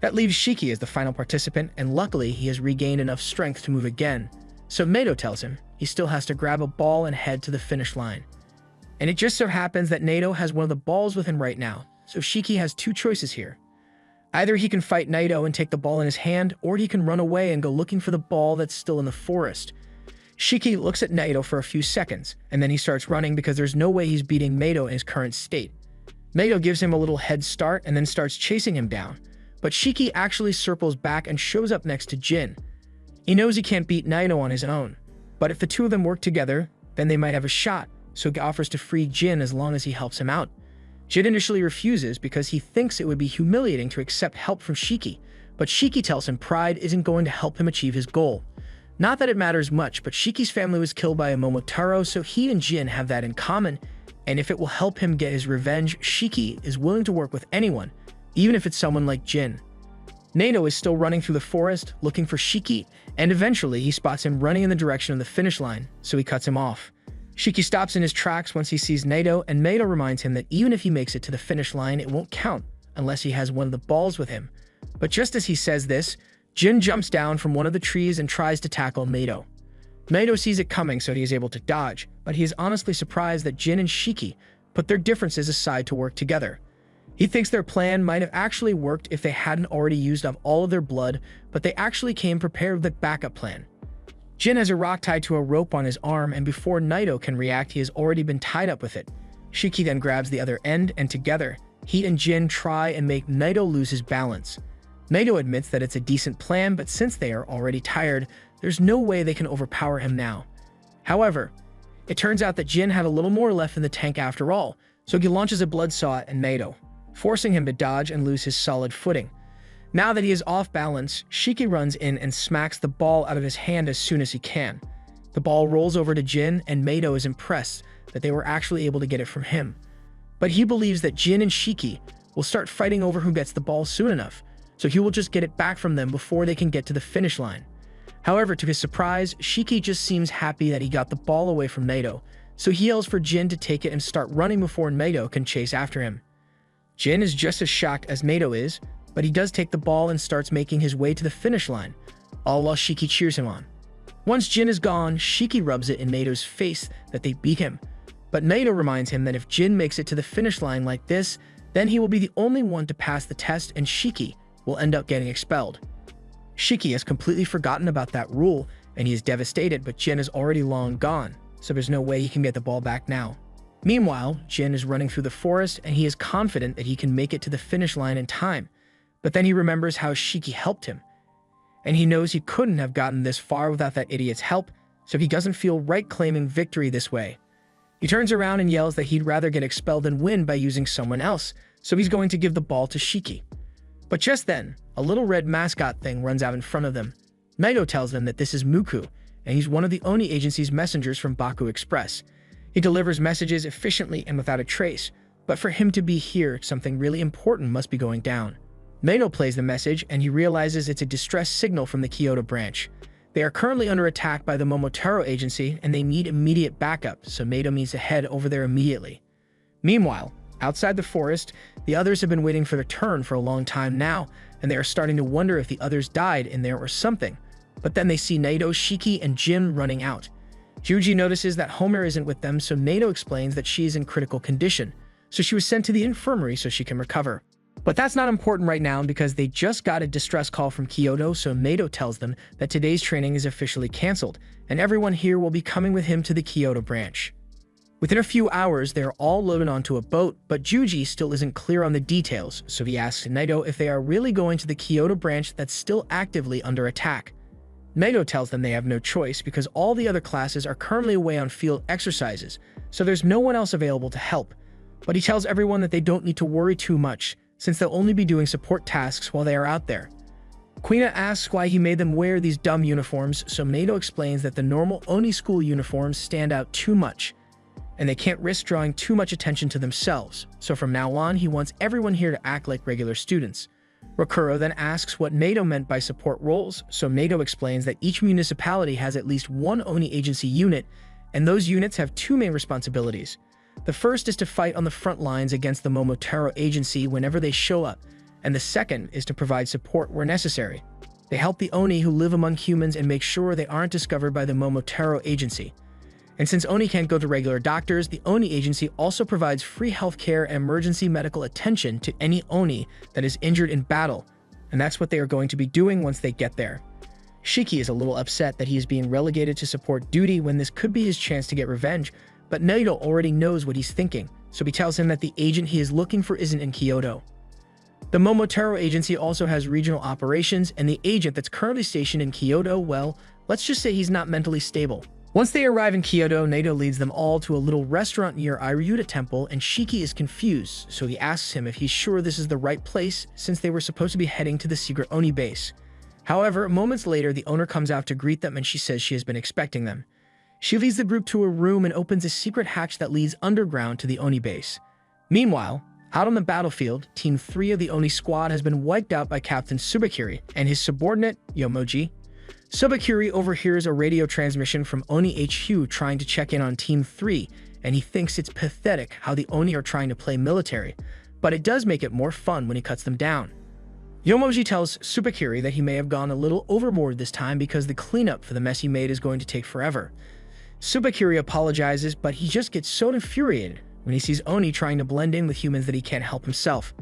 That leaves Shiki as the final participant, and luckily he has regained enough strength to move again. So Naito tells him he still has to grab a ball and head to the finish line. And it just so happens that Naito has one of the balls with him right now, so Shiki has 2 choices here. Either he can fight Naito and take the ball in his hand, or he can run away and go looking for the ball that's still in the forest. Shiki looks at Naito for a few seconds, and then he starts running because there's no way he's beating Naito in his current state. Naito gives him a little head start and then starts chasing him down, but Shiki actually circles back and shows up next to Jin. He knows he can't beat Naito on his own, but if the 2 of them work together, then they might have a shot, so he offers to free Jin as long as he helps him out. Jin initially refuses because he thinks it would be humiliating to accept help from Shiki, but Shiki tells him pride isn't going to help him achieve his goal. Not that it matters much, but Shiki's family was killed by a Momotaro, so he and Jin have that in common, and if it will help him get his revenge, Shiki is willing to work with anyone, even if it's someone like Jin. Naito is still running through the forest, looking for Shiki, and eventually he spots him running in the direction of the finish line, so he cuts him off. Shiki stops in his tracks once he sees Nato, and Nato reminds him that even if he makes it to the finish line, it won't count unless he has one of the balls with him. But just as he says this, Jin jumps down from one of the trees and tries to tackle Nato. Nato sees it coming, so he is able to dodge, but he is honestly surprised that Jin and Shiki put their differences aside to work together. He thinks their plan might have actually worked if they hadn't already used up all of their blood, but they actually came prepared with a backup plan. Jin has a rock tied to a rope on his arm, and before Naito can react, he has already been tied up with it. Shiki then grabs the other end, and together, he and Jin try and make Naito lose his balance. Naito admits that it's a decent plan, but since they are already tired, there's no way they can overpower him now. However, it turns out that Jin had a little more left in the tank after all, so he launches a bloodsaw at Naito, forcing him to dodge and lose his solid footing. Now that he is off balance, Shiki runs in and smacks the ball out of his hand as soon as he can. The ball rolls over to Jin, and Naito is impressed that they were actually able to get it from him. But he believes that Jin and Shiki will start fighting over who gets the ball soon enough, so he will just get it back from them before they can get to the finish line. However, to his surprise, Shiki just seems happy that he got the ball away from Naito, so he yells for Jin to take it and start running before Naito can chase after him. Jin is just as shocked as Naito is, but he does take the ball and starts making his way to the finish line, all while Shiki cheers him on. Once Jin is gone, Shiki rubs it in Naito's face that they beat him, but Naito reminds him that if Jin makes it to the finish line like this, then he will be the only one to pass the test and Shiki will end up getting expelled. Shiki has completely forgotten about that rule, and he is devastated, but Jin is already long gone, so there's no way he can get the ball back now. Meanwhile, Jin is running through the forest, and he is confident that he can make it to the finish line in time. But then he remembers how Shiki helped him, and he knows he couldn't have gotten this far without that idiot's help, so he doesn't feel right claiming victory this way. He turns around and yells that he'd rather get expelled than win by using someone else, so he's going to give the ball to Shiki. But just then, a little red mascot thing runs out in front of them. Naito tells them that this is Muku, and he's one of the Oni agency's messengers from Baku Express. He delivers messages efficiently and without a trace, but for him to be here, something really important must be going down. Naito plays the message, and he realizes it's a distress signal from the Kyoto branch. They are currently under attack by the Momotaro agency, and they need immediate backup, so Naito needs to head over there immediately. Meanwhile, outside the forest, the others have been waiting for their turn for a long time now, and they are starting to wonder if the others died in there or something. But then they see Naito, Shiki, and Jin running out. Juji notices that Homer isn't with them, so Naito explains that she is in critical condition, so she was sent to the infirmary so she can recover. But that's not important right now because they just got a distress call from Kyoto, so Naito tells them that today's training is officially cancelled, and everyone here will be coming with him to the Kyoto branch. Within a few hours, they are all loaded onto a boat, but Juji still isn't clear on the details, so he asks Naito if they are really going to the Kyoto branch that's still actively under attack. Naito tells them they have no choice because all the other classes are currently away on field exercises, so there's no one else available to help. But he tells everyone that they don't need to worry too much, since they'll only be doing support tasks while they are out there. Kuina asks why he made them wear these dumb uniforms, so Naito explains that the normal Oni school uniforms stand out too much, and they can't risk drawing too much attention to themselves, so from now on he wants everyone here to act like regular students. Rokuro then asks what Naito meant by support roles, so Naito explains that each municipality has at least one Oni agency unit, and those units have two main responsibilities. The first is to fight on the front lines against the Momotaro agency whenever they show up, and the second is to provide support where necessary. They help the Oni who live among humans and make sure they aren't discovered by the Momotaro agency. And since Oni can't go to regular doctors, the Oni agency also provides free healthcare and emergency medical attention to any Oni that is injured in battle, and that's what they are going to be doing once they get there. Shiki is a little upset that he is being relegated to support duty when this could be his chance to get revenge, but Naito already knows what he's thinking, so he tells him that the agent he is looking for isn't in Kyoto. The Momotaro agency also has regional operations, and the agent that's currently stationed in Kyoto, well, let's just say he's not mentally stable. Once they arrive in Kyoto, Naito leads them all to a little restaurant near Iryuta Temple, and Shiki is confused, so he asks him if he's sure this is the right place since they were supposed to be heading to the secret Oni base. However, moments later, the owner comes out to greet them and she says she has been expecting them. She leads the group to a room and opens a secret hatch that leads underground to the Oni base. Meanwhile, out on the battlefield, Team 3 of the Oni squad has been wiped out by Captain Subakiri and his subordinate, Yomoji. Subakiri overhears a radio transmission from Oni HQ trying to check in on Team 3, and he thinks it's pathetic how the Oni are trying to play military, but it does make it more fun when he cuts them down. Yomoji tells Subakiri that he may have gone a little overboard this time because the cleanup for the mess he made is going to take forever. Subakiri apologizes, but he just gets so infuriated when he sees Oni trying to blend in with humans that he can't help himself.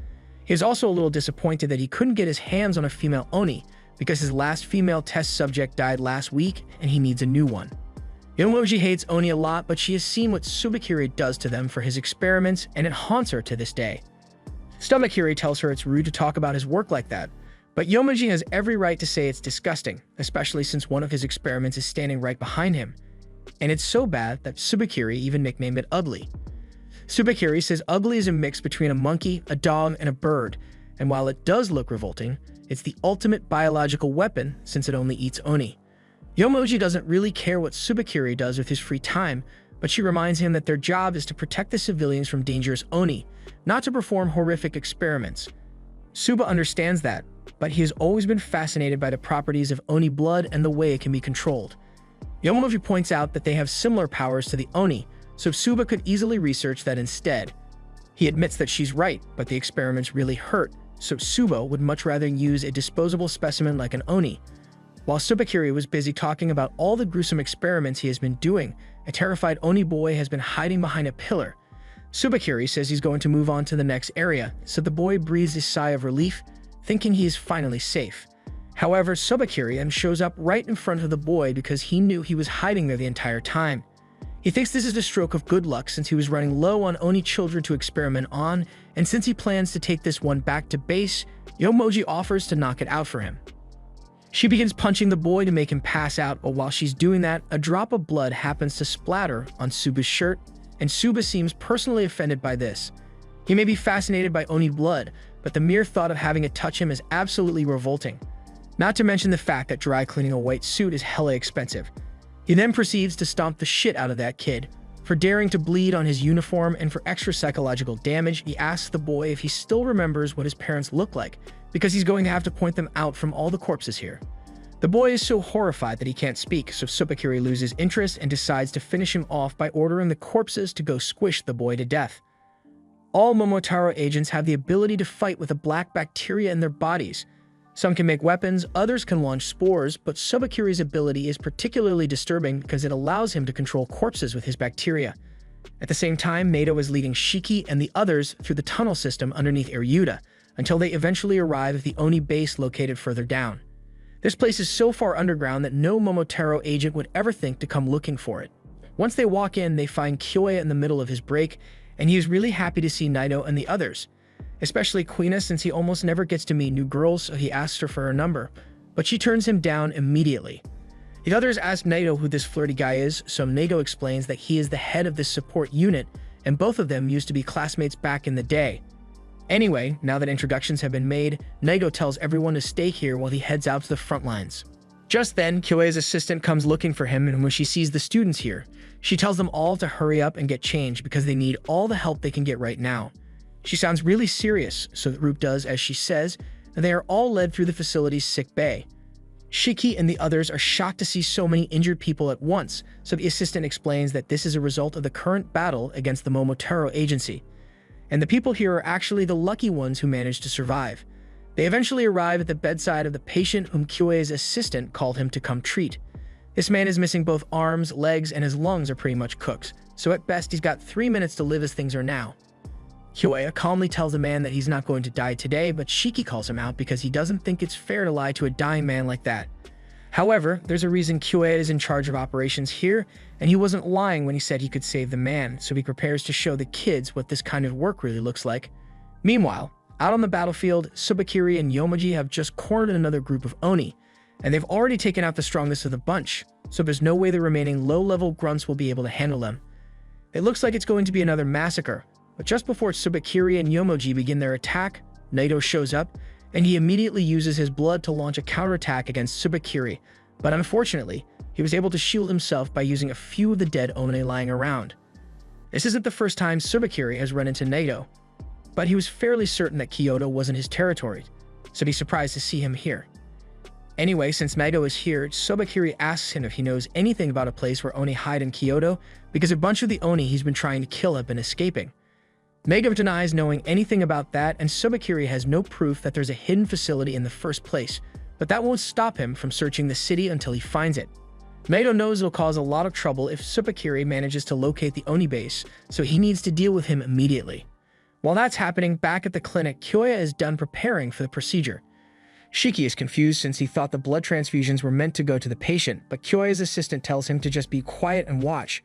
He is also a little disappointed that he couldn't get his hands on a female Oni because his last female test subject died last week and he needs a new one. Yomoji hates Oni a lot, but she has seen what Subakiri does to them for his experiments and it haunts her to this day. Subakiri tells her it's rude to talk about his work like that, but Yomoji has every right to say it's disgusting, especially since one of his experiments is standing right behind him. And it's so bad that Subakiri even nicknamed it Ugly. Subakiri says Ugly is a mix between a monkey, a dog, and a bird, and while it does look revolting, it's the ultimate biological weapon since it only eats Oni. Yomoji doesn't really care what Subakiri does with his free time, but she reminds him that their job is to protect the civilians from dangerous Oni, not to perform horrific experiments. Suba understands that, but he has always been fascinated by the properties of Oni blood and the way it can be controlled. Yomoji points out that they have similar powers to the Oni, so Suba could easily research that instead. He admits that she's right, but the experiments really hurt, so Suba would much rather use a disposable specimen like an Oni. While Subakiri was busy talking about all the gruesome experiments he has been doing, a terrified Oni boy has been hiding behind a pillar. Subakiri says he's going to move on to the next area, so the boy breathes a sigh of relief, thinking he is finally safe. However, Subakiri shows up right in front of the boy because he knew he was hiding there the entire time. He thinks this is a stroke of good luck since he was running low on Oni children to experiment on, and since he plans to take this one back to base, Yomoji offers to knock it out for him. She begins punching the boy to make him pass out, but while she's doing that, a drop of blood happens to splatter on Suba's shirt, and Suba seems personally offended by this. He may be fascinated by Oni blood, but the mere thought of having it touch him is absolutely revolting. Not to mention the fact that dry cleaning a white suit is hella expensive. He then proceeds to stomp the shit out of that kid. For daring to bleed on his uniform and for extra psychological damage, he asks the boy if he still remembers what his parents look like, because he's going to have to point them out from all the corpses here. The boy is so horrified that he can't speak, so Subakiri loses interest and decides to finish him off by ordering the corpses to go squish the boy to death. All Momotaro agents have the ability to fight with a black bacteria in their bodies. Some can make weapons, others can launch spores, but Subakiri's ability is particularly disturbing because it allows him to control corpses with his bacteria. At the same time, Nato is leading Shiki and the others through the tunnel system underneath Ryuta, until they eventually arrive at the Oni base located further down. This place is so far underground that no Momotaro agent would ever think to come looking for it. Once they walk in, they find Kyoya in the middle of his break, and he is really happy to see Naito and the others, especially Quina since he almost never gets to meet new girls, so he asks her for her number, but she turns him down immediately. The others ask Naito who this flirty guy is, so Naito explains that he is the head of this support unit, and both of them used to be classmates back in the day. Anyway, now that introductions have been made, Naito tells everyone to stay here while he heads out to the front lines. Just then, Kyoe's assistant comes looking for him, and when she sees the students here, she tells them all to hurry up and get changed because they need all the help they can get right now. She sounds really serious, so that Roop does as she says, and they are all led through the facility's sick bay. Shiki and the others are shocked to see so many injured people at once, so the assistant explains that this is a result of the current battle against the Momotaro agency. And the people here are actually the lucky ones who managed to survive. They eventually arrive at the bedside of the patient whom Kyoe's assistant called him to come treat. This man is missing both arms, legs, and his lungs are pretty much cooked, so at best he's got 3 minutes to live as things are now. Kyoe calmly tells the man that he's not going to die today, but Shiki calls him out because he doesn't think it's fair to lie to a dying man like that. However, there's a reason Kyoe is in charge of operations here, and he wasn't lying when he said he could save the man, so he prepares to show the kids what this kind of work really looks like. Meanwhile, out on the battlefield, Subakiri and Yomoji have just cornered another group of Oni, and they've already taken out the strongest of the bunch, so there's no way the remaining low-level grunts will be able to handle them. It looks like it's going to be another massacre, but just before Subakiri and Yomoji begin their attack, Naito shows up, and he immediately uses his blood to launch a counterattack against Subakiri, but unfortunately, he was able to shield himself by using a few of the dead Oni lying around. This isn't the first time Subakiri has run into Naito, but he was fairly certain that Kyoto wasn't his territory, so he's surprised to see him here. Anyway, since Mego is here, Sobakiri asks him if he knows anything about a place where Oni hide in Kyoto, because a bunch of the Oni he's been trying to kill have been escaping. Mego denies knowing anything about that, and Sobakiri has no proof that there's a hidden facility in the first place, but that won't stop him from searching the city until he finds it. Mego knows it'll cause a lot of trouble if Sobakiri manages to locate the Oni base, so he needs to deal with him immediately. While that's happening, back at the clinic, Kyoya is done preparing for the procedure. Shiki is confused since he thought the blood transfusions were meant to go to the patient, but Kyoya's assistant tells him to just be quiet and watch.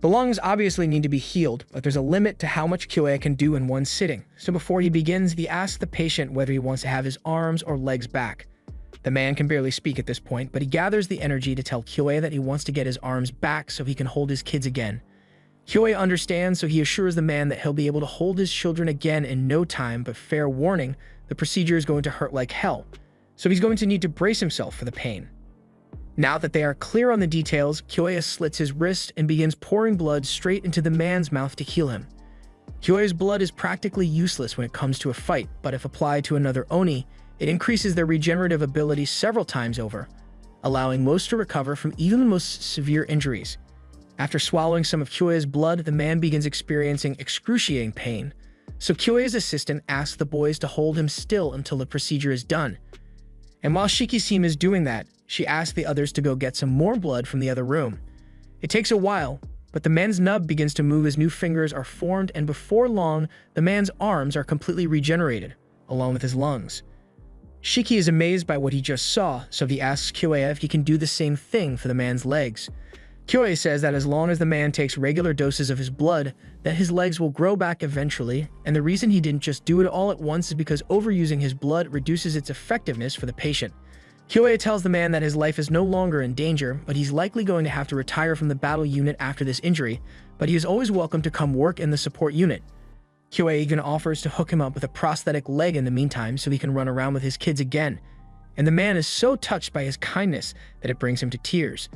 The lungs obviously need to be healed, but there's a limit to how much Kyoya can do in one sitting, so before he begins, he asks the patient whether he wants to have his arms or legs back. The man can barely speak at this point, but he gathers the energy to tell Kyoya that he wants to get his arms back so he can hold his kids again. Kyoya understands, so he assures the man that he'll be able to hold his children again in no time, but fair warning, the procedure is going to hurt like hell, so he's going to need to brace himself for the pain. Now that they are clear on the details, Kyoya slits his wrist and begins pouring blood straight into the man's mouth to heal him. Kyoya's blood is practically useless when it comes to a fight, but if applied to another Oni, it increases their regenerative ability several times over, allowing most to recover from even the most severe injuries. After swallowing some of Kyoya's blood, the man begins experiencing excruciating pain, so Kyoya's assistant asks the boys to hold him still until the procedure is done. And while Shiki-sama is doing that, she asks the others to go get some more blood from the other room. It takes a while, but the man's nub begins to move as new fingers are formed, and before long, the man's arms are completely regenerated, along with his lungs. Shiki is amazed by what he just saw, so he asks Kyoya if he can do the same thing for the man's legs. Kyoya says that as long as the man takes regular doses of his blood, that his legs will grow back eventually, and the reason he didn't just do it all at once is because overusing his blood reduces its effectiveness for the patient. Kyoya tells the man that his life is no longer in danger, but he's likely going to have to retire from the battle unit after this injury, but he is always welcome to come work in the support unit. Kyoya even offers to hook him up with a prosthetic leg in the meantime so he can run around with his kids again, and the man is so touched by his kindness that it brings him to tears.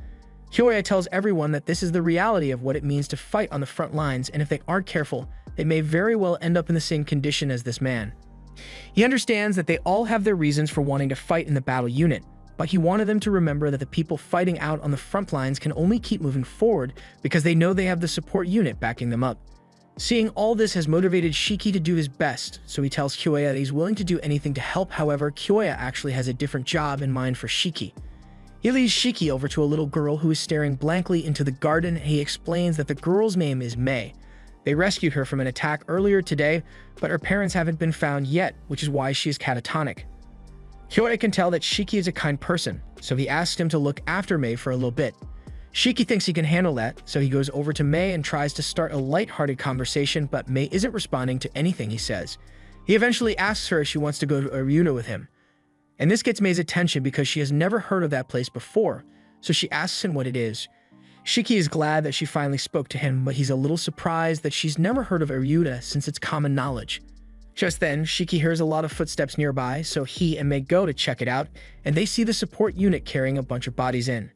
Kyoya tells everyone that this is the reality of what it means to fight on the front lines, and if they aren't careful, they may very well end up in the same condition as this man. He understands that they all have their reasons for wanting to fight in the battle unit, but he wanted them to remember that the people fighting out on the front lines can only keep moving forward because they know they have the support unit backing them up. Seeing all this has motivated Shiki to do his best, so he tells Kyoya that he's willing to do anything to help. However, Kyoya actually has a different job in mind for Shiki. He leads Shiki over to a little girl who is staring blankly into the garden, and he explains that the girl's name is Mei. They rescued her from an attack earlier today, but her parents haven't been found yet, which is why she is catatonic. Kyoya can tell that Shiki is a kind person, so he asks him to look after Mei for a little bit. Shiki thinks he can handle that, so he goes over to Mei and tries to start a light-hearted conversation, but Mei isn't responding to anything he says. He eventually asks her if she wants to go to Aruna with him. And this gets Mei's attention because she has never heard of that place before, so she asks him what it is. Shiki is glad that she finally spoke to him, but he's a little surprised that she's never heard of Aryuta since it's common knowledge. Just then, Shiki hears a lot of footsteps nearby, so he and Mei go to check it out, and they see the support unit carrying a bunch of bodies in.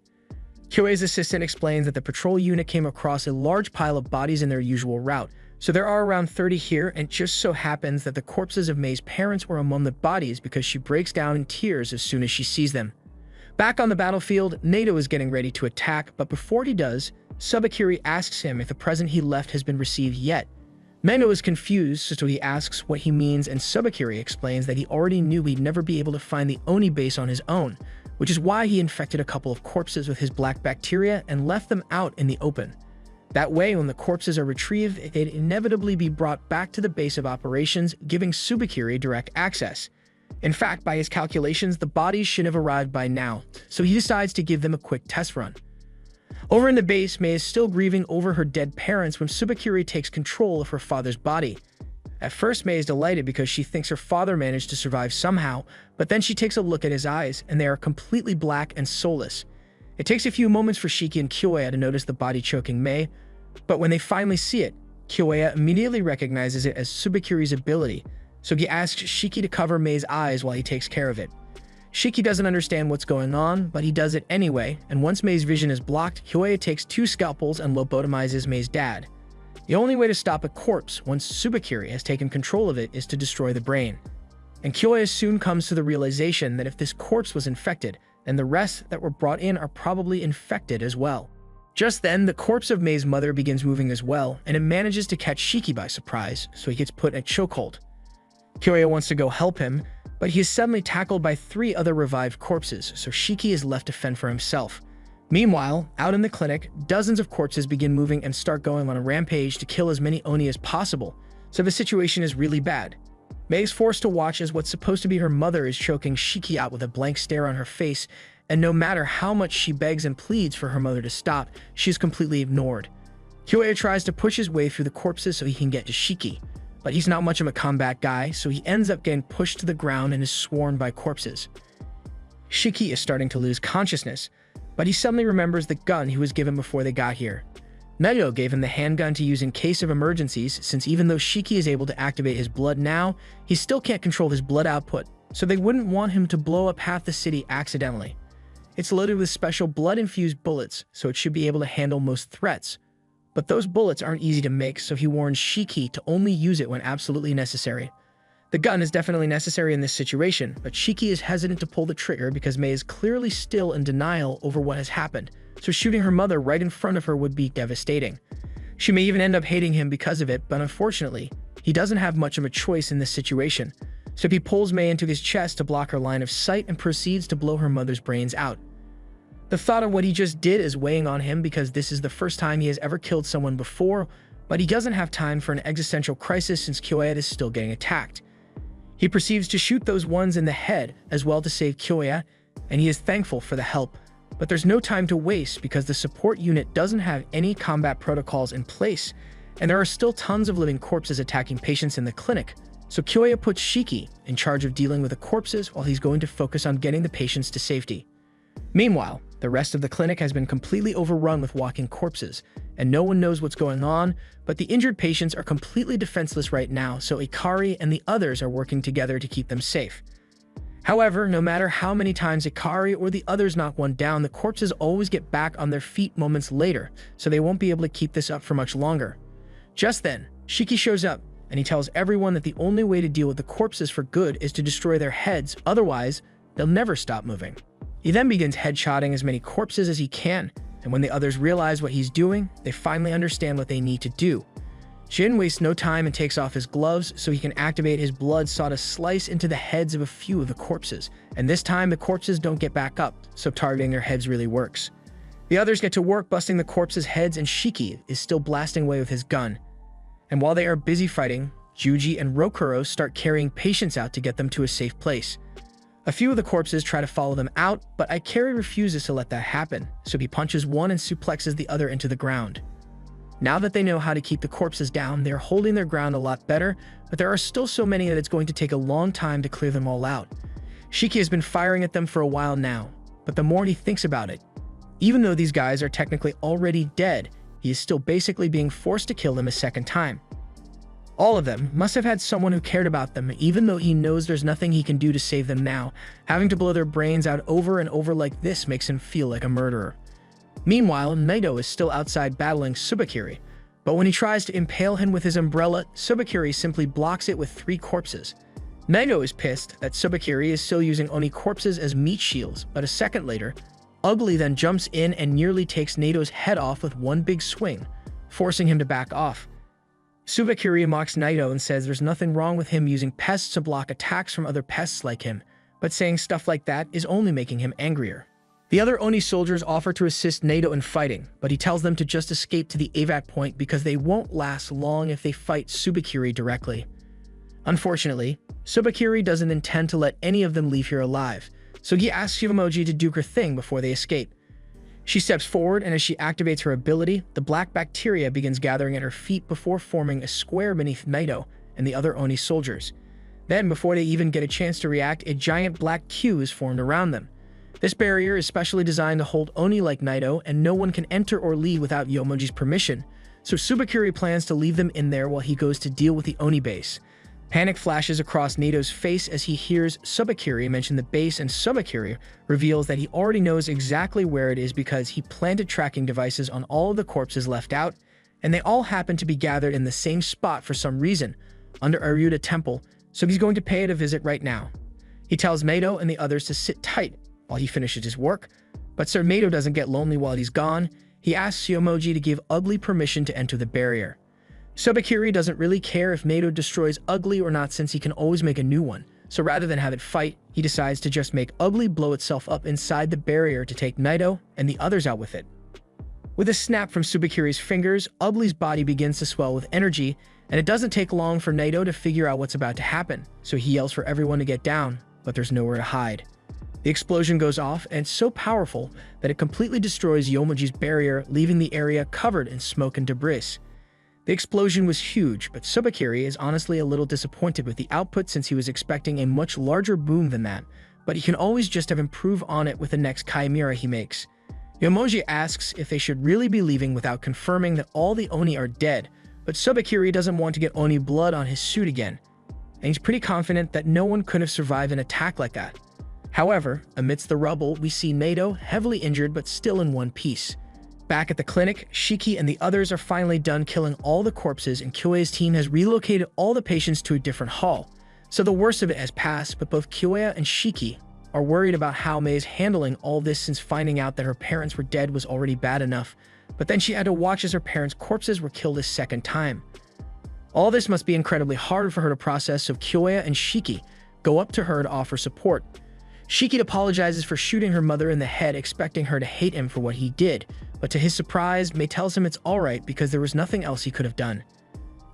Kyoya's assistant explains that the patrol unit came across a large pile of bodies in their usual route, so there are around 30 here, and it just so happens that the corpses of Mei's parents were among the bodies because she breaks down in tears as soon as she sees them. Back on the battlefield, Nato is getting ready to attack, but before he does, Sobakiri asks him if the present he left has been received yet. Meno is confused, so he asks what he means, and Sobakiri explains that he already knew he'd never be able to find the Oni base on his own, which is why he infected a couple of corpses with his black bacteria and left them out in the open. That way, when the corpses are retrieved, they'd inevitably be brought back to the base of operations, giving Subakiri direct access. In fact, by his calculations, the bodies should have arrived by now, so he decides to give them a quick test run. Over in the base, Mei is still grieving over her dead parents when Subakiri takes control of her father's body. At first, Mei is delighted because she thinks her father managed to survive somehow, but then she takes a look at his eyes, and they are completely black and soulless. It takes a few moments for Shiki and Kyoya to notice the body choking Mei, but when they finally see it, Kyoya immediately recognizes it as Subakiri's ability, so he asks Shiki to cover Mei's eyes while he takes care of it. Shiki doesn't understand what's going on, but he does it anyway, and once Mei's vision is blocked, Kyoya takes 2 scalpels and lobotomizes Mei's dad. The only way to stop a corpse once Subakiri has taken control of it is to destroy the brain. And Kyoya soon comes to the realization that if this corpse was infected, and the rest that were brought in are probably infected as well. Just then, the corpse of Mei's mother begins moving as well, and it manages to catch Shiki by surprise, so he gets put in a chokehold. Kyoya wants to go help him, but he is suddenly tackled by 3 other revived corpses, so Shiki is left to fend for himself. Meanwhile, out in the clinic, dozens of corpses begin moving and start going on a rampage to kill as many Oni as possible, so the situation is really bad. Mei is forced to watch as what's supposed to be her mother is choking Shiki out with a blank stare on her face, and no matter how much she begs and pleads for her mother to stop, she is completely ignored. Kyoya tries to push his way through the corpses so he can get to Shiki, but he's not much of a combat guy, so he ends up getting pushed to the ground and is swarmed by corpses. Shiki is starting to lose consciousness, but he suddenly remembers the gun he was given before they got here. Naito gave him the handgun to use in case of emergencies, since even though Shiki is able to activate his blood now, he still can't control his blood output, so they wouldn't want him to blow up half the city accidentally. It's loaded with special blood-infused bullets, so it should be able to handle most threats. But those bullets aren't easy to make, so he warns Shiki to only use it when absolutely necessary. The gun is definitely necessary in this situation, but Shiki is hesitant to pull the trigger because Mei is clearly still in denial over what has happened, so shooting her mother right in front of her would be devastating. She may even end up hating him because of it, but unfortunately, he doesn't have much of a choice in this situation, so he pulls Mei into his chest to block her line of sight and proceeds to blow her mother's brains out. The thought of what he just did is weighing on him because this is the first time he has ever killed someone before, but he doesn't have time for an existential crisis since Kyoya is still getting attacked. He proceeds to shoot those ones in the head as well to save Kyoya, and he is thankful for the help. But there's no time to waste because the support unit doesn't have any combat protocols in place, and there are still tons of living corpses attacking patients in the clinic, so Kyoya puts Shiki in charge of dealing with the corpses while he's going to focus on getting the patients to safety. Meanwhile, the rest of the clinic has been completely overrun with walking corpses, and no one knows what's going on, but the injured patients are completely defenseless right now, so Ikari and the others are working together to keep them safe. However, no matter how many times Ikari or the others knock one down, the corpses always get back on their feet moments later, so they won't be able to keep this up for much longer. Just then, Shiki shows up, and he tells everyone that the only way to deal with the corpses for good is to destroy their heads, otherwise, they'll never stop moving. He then begins headshotting as many corpses as he can, and when the others realize what he's doing, they finally understand what they need to do. Jin wastes no time and takes off his gloves so he can activate his blood saw to slice into the heads of a few of the corpses, and this time the corpses don't get back up, so targeting their heads really works. The others get to work busting the corpses' heads, and Shiki is still blasting away with his gun. And while they are busy fighting, Juji and Rokuro start carrying patients out to get them to a safe place. A few of the corpses try to follow them out, but Ikari refuses to let that happen, so he punches one and suplexes the other into the ground. Now that they know how to keep the corpses down, they are holding their ground a lot better, but there are still so many that it's going to take a long time to clear them all out. Shiki has been firing at them for a while now, but the more he thinks about it, even though these guys are technically already dead, he is still basically being forced to kill them a second time. All of them must have had someone who cared about them, even though he knows there's nothing he can do to save them now. Having to blow their brains out over and over like this makes him feel like a murderer. Meanwhile, Naito is still outside battling Tsubakiri, but when he tries to impale him with his umbrella, Tsubakiri simply blocks it with 3 corpses. Naito is pissed that Tsubakiri is still using Oni corpses as meat shields, but a second later, Ugly then jumps in and nearly takes Naito's head off with one big swing, forcing him to back off. Tsubakiri mocks Naito and says there's nothing wrong with him using pests to block attacks from other pests like him, but saying stuff like that is only making him angrier. The other Oni soldiers offer to assist Naito in fighting, but he tells them to just escape to the evac point because they won't last long if they fight Tsubakiri directly. Unfortunately, Tsubakiri doesn't intend to let any of them leave here alive, so he asks Shivamoji to do her thing before they escape. She steps forward, and as she activates her ability, the black bacteria begins gathering at her feet before forming a square beneath Naito and the other Oni soldiers. Then, before they even get a chance to react, a giant black Q is formed around them. This barrier is specially designed to hold Oni like Naito, and no one can enter or leave without Yomoji's permission, so Tsubakiri plans to leave them in there while he goes to deal with the Oni base. Panic flashes across Naito's face as he hears Tsubakiri mention the base, and Tsubakiri reveals that he already knows exactly where it is because he planted tracking devices on all of the corpses left out, and they all happen to be gathered in the same spot for some reason, under Aryuta Temple, so he's going to pay it a visit right now. He tells Naito and the others to sit tight, while he finishes his work. But Sir Mato doesn't get lonely while he's gone. He asks Yomoji to give Ugly permission to enter the barrier. Subakiri doesn't really care if Mato destroys Ugly or not, since he can always make a new one. So rather than have it fight, he decides to just make Ugly blow itself up inside the barrier to take Naito and the others out with it. With a snap from Subakiri's fingers, Ugly's body begins to swell with energy, and it doesn't take long for Naito to figure out what's about to happen, so he yells for everyone to get down, but there's nowhere to hide. The explosion goes off, and it's so powerful that it completely destroys Yomoji's barrier, leaving the area covered in smoke and debris. The explosion was huge, but Subakiri is honestly a little disappointed with the output, since he was expecting a much larger boom than that, but he can always just have improved on it with the next chimera he makes. Yomoji asks if they should really be leaving without confirming that all the Oni are dead, but Subakiri doesn't want to get Oni blood on his suit again, and he's pretty confident that no one could have survived an attack like that. However, amidst the rubble, we see Naito heavily injured but still in one piece. Back at the clinic, Shiki and the others are finally done killing all the corpses, and Kyoya's team has relocated all the patients to a different hall. So the worst of it has passed, but both Kyoya and Shiki are worried about how Mei is handling all this, since finding out that her parents were dead was already bad enough, but then she had to watch as her parents' corpses were killed a second time. All this must be incredibly hard for her to process, so Kyoya and Shiki go up to her to offer support. Shiki apologizes for shooting her mother in the head, expecting her to hate him for what he did, but to his surprise, Mei tells him it's alright because there was nothing else he could have done.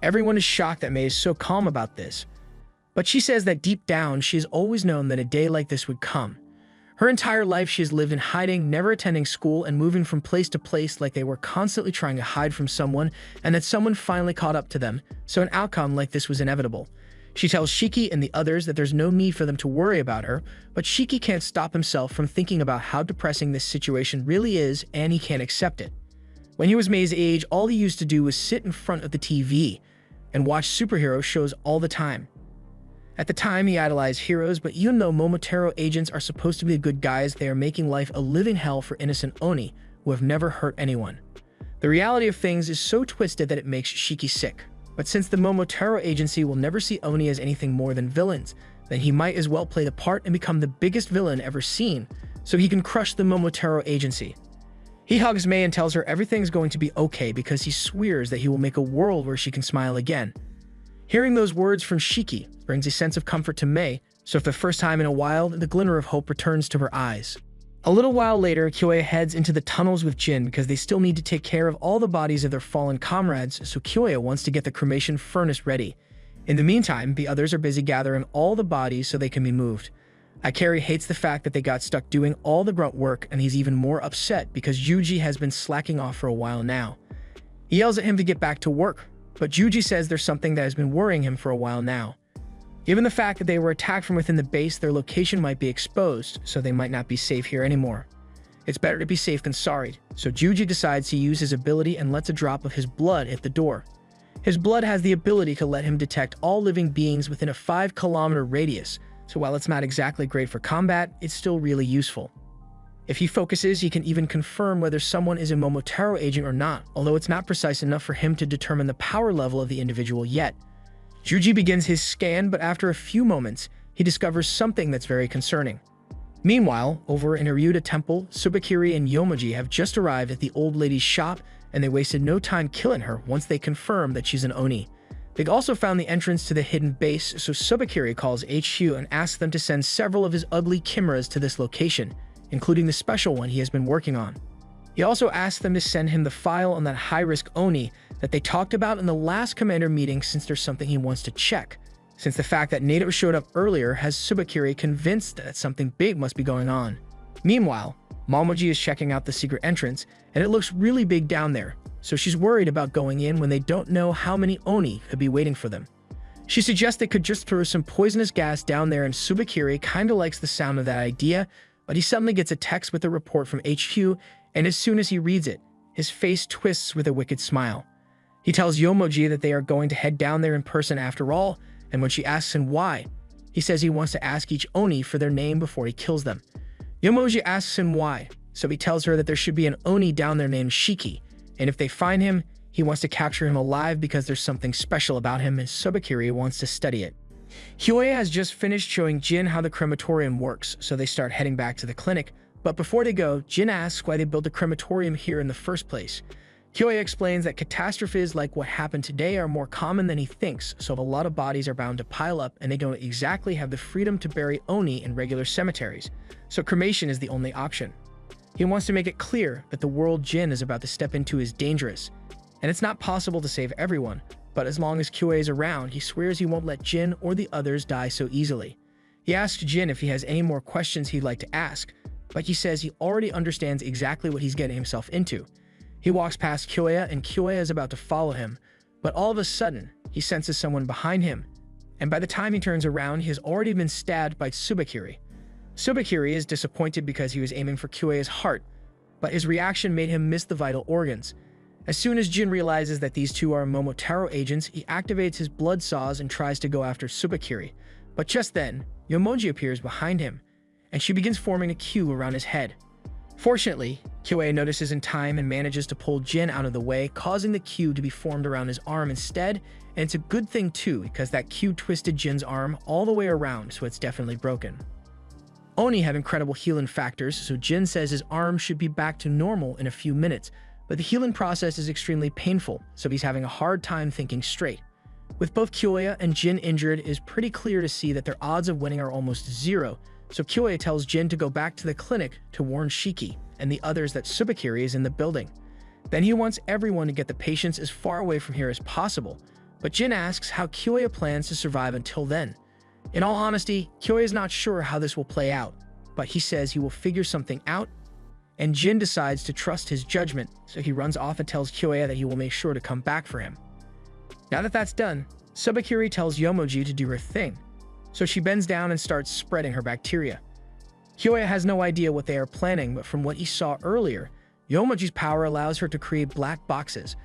Everyone is shocked that Mei is so calm about this, but she says that deep down she has always known that a day like this would come. Her entire life she has lived in hiding, never attending school, and moving from place to place like they were constantly trying to hide from someone, and that someone finally caught up to them, so an outcome like this was inevitable. She tells Shiki and the others that there's no need for them to worry about her, but Shiki can't stop himself from thinking about how depressing this situation really is, and he can't accept it. When he was Mei's age, all he used to do was sit in front of the TV and watch superhero shows all the time. At the time, he idolized heroes, but even though Momotaro agents are supposed to be the good guys, they are making life a living hell for innocent Oni who have never hurt anyone. The reality of things is so twisted that it makes Shiki sick. But since the Momotaro agency will never see Oni as anything more than villains, then he might as well play the part and become the biggest villain ever seen, so he can crush the Momotaro agency. He hugs Mei and tells her everything's going to be okay because he swears that he will make a world where she can smile again. Hearing those words from Shiki brings a sense of comfort to Mei, so for the first time in a while, the glimmer of hope returns to her eyes. A little while later, Kyoya heads into the tunnels with Jin because they still need to take care of all the bodies of their fallen comrades, so Kyoya wants to get the cremation furnace ready. In the meantime, the others are busy gathering all the bodies so they can be moved. Akari hates the fact that they got stuck doing all the grunt work, and he's even more upset because Yuji has been slacking off for a while now. He yells at him to get back to work, but Yuji says there's something that has been worrying him for a while now. Given the fact that they were attacked from within the base, their location might be exposed, so they might not be safe here anymore. It's better to be safe than sorry, so Yuji decides to use his ability and lets a drop of his blood hit the door. His blood has the ability to let him detect all living beings within a 5-kilometer radius, so while it's not exactly great for combat, it's still really useful. If he focuses, he can even confirm whether someone is a Momotaro agent or not, although it's not precise enough for him to determine the power level of the individual yet. Yuji begins his scan, but after a few moments, he discovers something that's very concerning. Meanwhile, over in Ryuta Temple, Subakiri and Yomoji have just arrived at the old lady's shop, and they wasted no time killing her once they confirmed that she's an Oni. They also found the entrance to the hidden base, so Subakiri calls HQ and asks them to send several of his ugly chimeras to this location, including the special one he has been working on. He also asked them to send him the file on that high-risk Oni that they talked about in the last commander meeting, since there's something he wants to check, since the fact that Naito showed up earlier has Subakiri convinced that something big must be going on. Meanwhile, Momoji is checking out the secret entrance, and it looks really big down there, so she's worried about going in when they don't know how many Oni could be waiting for them. She suggests they could just throw some poisonous gas down there, and Subakiri kinda likes the sound of that idea, but he suddenly gets a text with a report from HQ, and as soon as he reads it, his face twists with a wicked smile. He tells Yomoji that they are going to head down there in person after all, and when she asks him why, he says he wants to ask each Oni for their name before he kills them. Yomoji asks him why, so he tells her that there should be an Oni down there named Shiki, and if they find him, he wants to capture him alive because there's something special about him and Subakiri wants to study it. Kyoya has just finished showing Jin how the crematorium works, so they start heading back to the clinic. But before they go, Jin asks why they built a crematorium here in the first place. Kyoya explains that catastrophes like what happened today are more common than he thinks, so a lot of bodies are bound to pile up and they don't exactly have the freedom to bury Oni in regular cemeteries, so cremation is the only option. He wants to make it clear that the world Jin is about to step into is dangerous, and it's not possible to save everyone, but as long as Kyoya is around, he swears he won't let Jin or the others die so easily. He asks Jin if he has any more questions he'd like to ask, but he says he already understands exactly what he's getting himself into. He walks past Kyoya and Kyoya is about to follow him, but all of a sudden, he senses someone behind him, and by the time he turns around, he has already been stabbed by Tsubakiri. Tsubakiri is disappointed because he was aiming for Kyoya's heart, but his reaction made him miss the vital organs. As soon as Jin realizes that these two are Momotaro agents, he activates his blood saws and tries to go after Tsubakiri, but just then, Yomoji appears behind him, and she begins forming a Q around his head. Fortunately, Kyoya notices in time and manages to pull Jin out of the way, causing the Q to be formed around his arm instead, and it's a good thing too, because that Q twisted Jin's arm all the way around, so it's definitely broken. Oni have incredible healing factors, so Jin says his arm should be back to normal in a few minutes, but the healing process is extremely painful, so he's having a hard time thinking straight. With both Kyoya and Jin injured, it is pretty clear to see that their odds of winning are almost zero, so Kyoya tells Jin to go back to the clinic to warn Shiki and the others that Tsubakiri is in the building. Then he wants everyone to get the patients as far away from here as possible, but Jin asks how Kyoya plans to survive until then. In all honesty, Kyoya is not sure how this will play out, but he says he will figure something out, and Jin decides to trust his judgment, so he runs off and tells Kyoya that he will make sure to come back for him. Now that that's done, Tsubakiri tells Yomoji to do her thing, so she bends down and starts spreading her bacteria. Kyoya has no idea what they are planning, but from what he saw earlier, Yomoji's power allows her to create black boxes.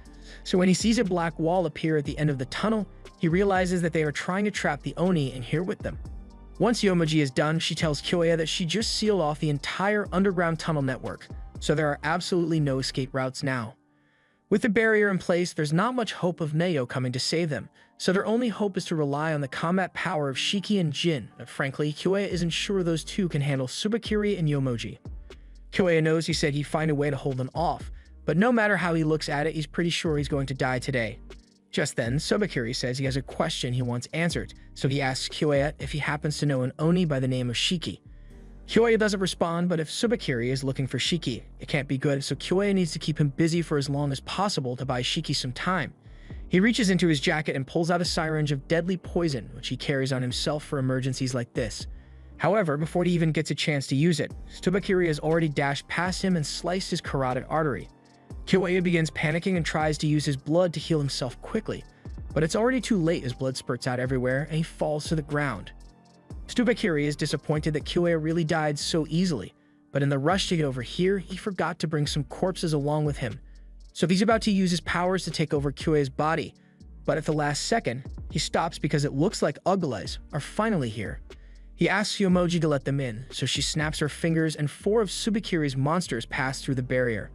So when he sees a black wall appear at the end of the tunnel, he realizes that they are trying to trap the Oni in here with them. Once Yomoji is done, she tells Kyoya that she just sealed off the entire underground tunnel network, so there are absolutely no escape routes now. With the barrier in place, there's not much hope of Neo coming to save them, so their only hope is to rely on the combat power of Shiki and Jin, but frankly, Kyoya isn't sure those two can handle Tsubakiri and Yomoji. Kyoya knows he said he'd find a way to hold them off, but no matter how he looks at it, he's pretty sure he's going to die today. Just then, Tsubakiri says he has a question he wants answered, so he asks Kyoya if he happens to know an Oni by the name of Shiki. Kyoya doesn't respond, but if Tsubakiri is looking for Shiki, it can't be good, so Kyoya needs to keep him busy for as long as possible to buy Shiki some time. He reaches into his jacket and pulls out a syringe of deadly poison, which he carries on himself for emergencies like this. However, before he even gets a chance to use it, Tsubakiri has already dashed past him and sliced his carotid artery. Kyoya begins panicking and tries to use his blood to heal himself quickly, but it's already too late as blood spurts out everywhere and he falls to the ground. Tsubakiri is disappointed that Kyoya really died so easily, but in the rush to get over here, he forgot to bring some corpses along with him. So he's about to use his powers to take over Kyoya's body, but at the last second, he stops because it looks like Uglies are finally here. He asks Yomoji to let them in, so she snaps her fingers and 4 of Tsubakiri's monsters pass through the barrier.